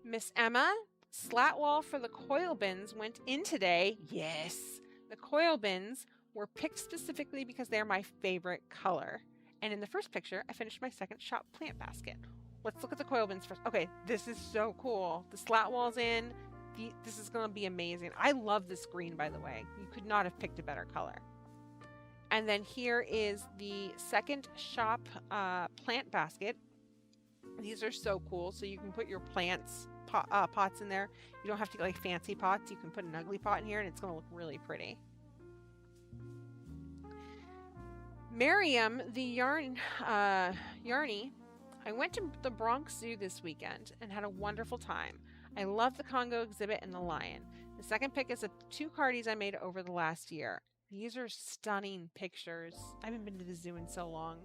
Miss Emma, slat wall for the coil bins went in today. Yes. The coil bins were picked specifically because they're my favorite color. And in the first picture, I finished my second shop plant basket. Let's look at the coil bins first. Okay, this is so cool. The slat wall's in. This is going to be amazing. I love this green, by the way. You could not have picked a better color. And then here is the second shop plant basket. These are so cool. So you can put your plants, pots in there. You don't have to get like fancy pots. You can put an ugly pot in here and it's going to look really pretty. Miriam, the Yarny, I went to the Bronx Zoo this weekend and had a wonderful time. I love the Congo exhibit and the lion. The second pick is of 2 cardies I made over the last year. These are stunning pictures. I haven't been to the zoo in so long.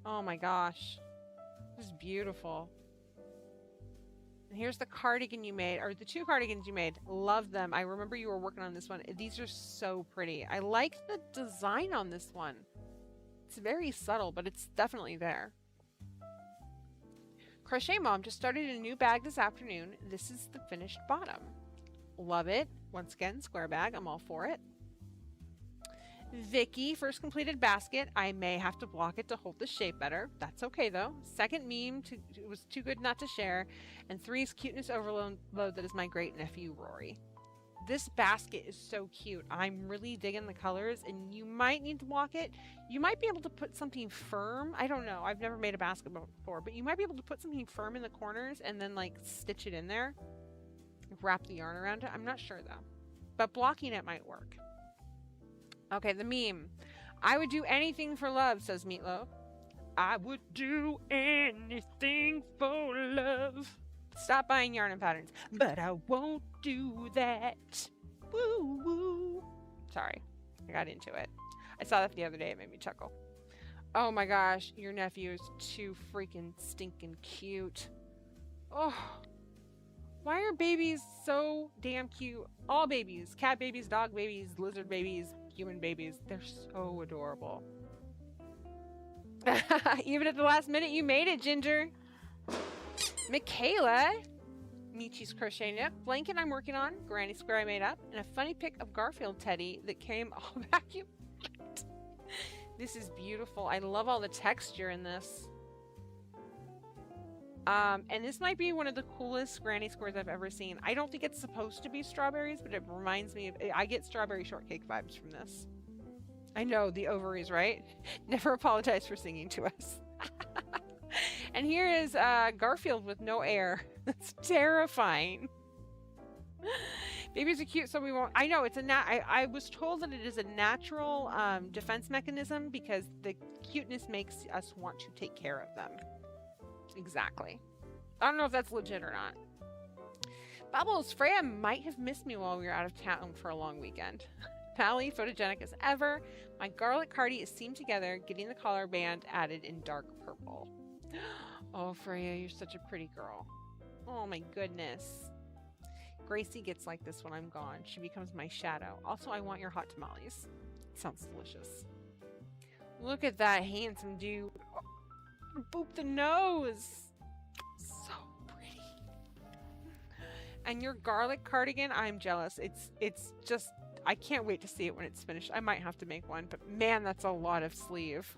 Oh my gosh. This is beautiful. And here's the cardigan you made, or the 2 cardigans you made. Love them. I remember you were working on this one. These are so pretty. I like the design on this one. It's very subtle, but it's definitely there. Crochet Mom just started a new bag this afternoon. This is the finished bottom. Love it. Once again, square bag. I'm all for it. Vicky, first completed basket. I may have to block it to hold the shape better. That's okay though. Second meme, it was too good not to share. And 3's cuteness overload, that is my great nephew, Rory. This basket is so cute. I'm really digging the colors, and you might need to block it. You might be able to put something firm. I don't know. I've never made a basket before, but you might be able to put something firm in the corners and then like stitch it in there. Wrap the yarn around it. I'm not sure though, but blocking it might work. Okay, the meme. I would do anything for love, says Meatloaf. I would do anything for love. Stop buying yarn and patterns, but I won't do that. Woo woo. Sorry, I got into it. I saw that the other day. It made me chuckle. Oh my gosh, your nephew is too freaking stinking cute. Oh, why are babies so damn cute? All babies, cat babies, dog babies, lizard babies, human babies, they're so adorable. Even at the last minute, you made it, Ginger. Michaela, Michi's crochet knit, blanket I'm working on, granny square I made up, and a funny pic of Garfield Teddy that came all vacuum. This is beautiful. I love all the texture in this. And this might be one of the coolest granny squares I've ever seen. I don't think it's supposed to be strawberries, but it reminds me of, I get strawberry shortcake vibes from this. I know, the ovaries, right? Never apologize for singing to us. And here is Garfield with no air. That's terrifying. Babies are cute, so we won't. I know it's a I was told that it is a natural defense mechanism because the cuteness makes us want to take care of them. Exactly. I don't know if that's legit or not. Bubbles, Freya might have missed me while we were out of town for a long weekend. Pally, photogenic as ever. My garlic cardi is seamed together, getting the collar band added in dark purple. Oh, Freya, you're such a pretty girl. Oh my goodness. Gracie gets like this when I'm gone. She becomes my shadow. Also, I want your hot tamales. Sounds delicious. Look at that handsome dude. Oh, boop the nose. So pretty. And your garlic cardigan, I'm jealous. It's just, I can't wait to see it when it's finished. I might have to make one, but man, that's a lot of sleeve.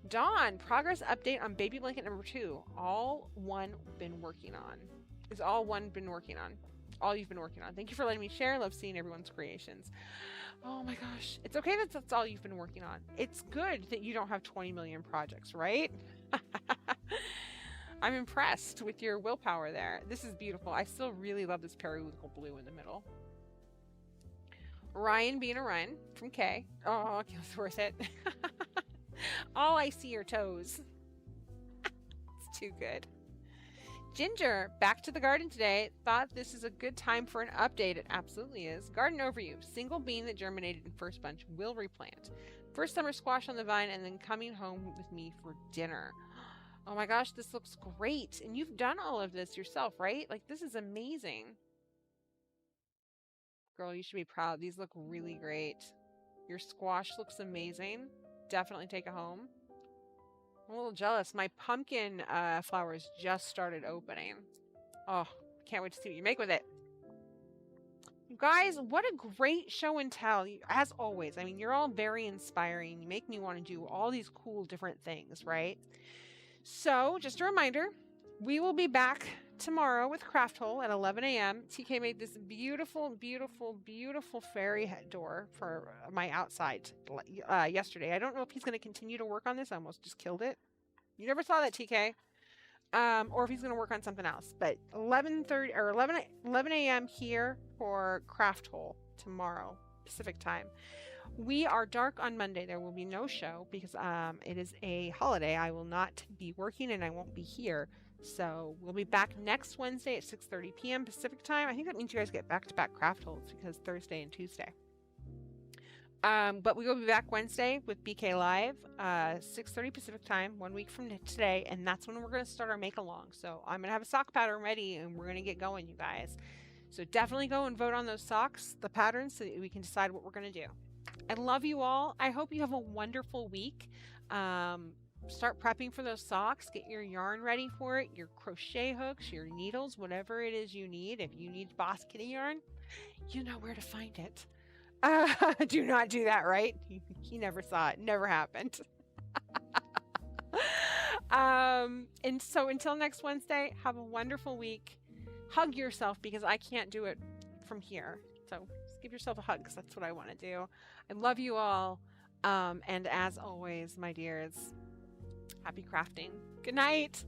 Dawn, progress update on baby blanket number 2. All one been working on. Is all one been working on. All you've been working on. Thank you for letting me share. Love seeing everyone's creations. Oh my gosh. It's okay that that's all you've been working on. It's good that you don't have 20 million projects, right? I'm impressed with your willpower there. This is beautiful. I still really love this periwinkle blue in the middle. Ryan being a Ryan from K. Oh, it's worth it. All I see are toes. It's too good. Ginger, back to the garden today. Thought this is a good time for an update. It absolutely is. Garden overview. Single bean that germinated in first bunch will replant. First summer squash on the vine and then coming home with me for dinner. Oh my gosh, this looks great. And you've done all of this yourself, right? Like, this is amazing. Girl, you should be proud. These look really great. Your squash looks amazing. Definitely take it home. I'm a little jealous. My pumpkin flowers just started opening. Oh, can't wait to see what you make with it. You guys, what a great show and tell. As always, I mean, you're all very inspiring. You make me want to do all these cool different things, right? So, just a reminder, we will be back tomorrow with Craft Hole at 11 a.m. TK made this beautiful, beautiful, beautiful fairy head door for my outside yesterday. I don't know if he's going to continue to work on this. I almost just killed it. You never saw that, TK. Or if he's going to work on something else. But 11:30 or 11 a.m. here for Craft Hole tomorrow, Pacific time. We are dark on Monday. There will be no show because it is a holiday. I will not be working and I won't be here. So we'll be back next Wednesday at 6:30 p.m. Pacific time. I think that means you guys get back-to-back craft holds because Thursday and Tuesday. But we will be back Wednesday with BK Live, 6:30 Pacific time, 1 week from today, and that's when we're going to start our make-along. So I'm going to have a sock pattern ready, and we're going to get going, you guys. So definitely go and vote on those socks, the patterns, so that we can decide what we're going to do. I love you all. I hope you have a wonderful week. Start prepping for those socks. Get your yarn ready for it, your crochet hooks, your needles, whatever it is you need. If you need Boss Kitty yarn, you know where to find it. Do not do that, right? He never saw it. Never happened. And so until next Wednesday, have a wonderful week. Hug yourself because I can't do it from here. So just give yourself a hug because that's what I want to do. I love you all. And as always, my dears, happy crafting. Good night.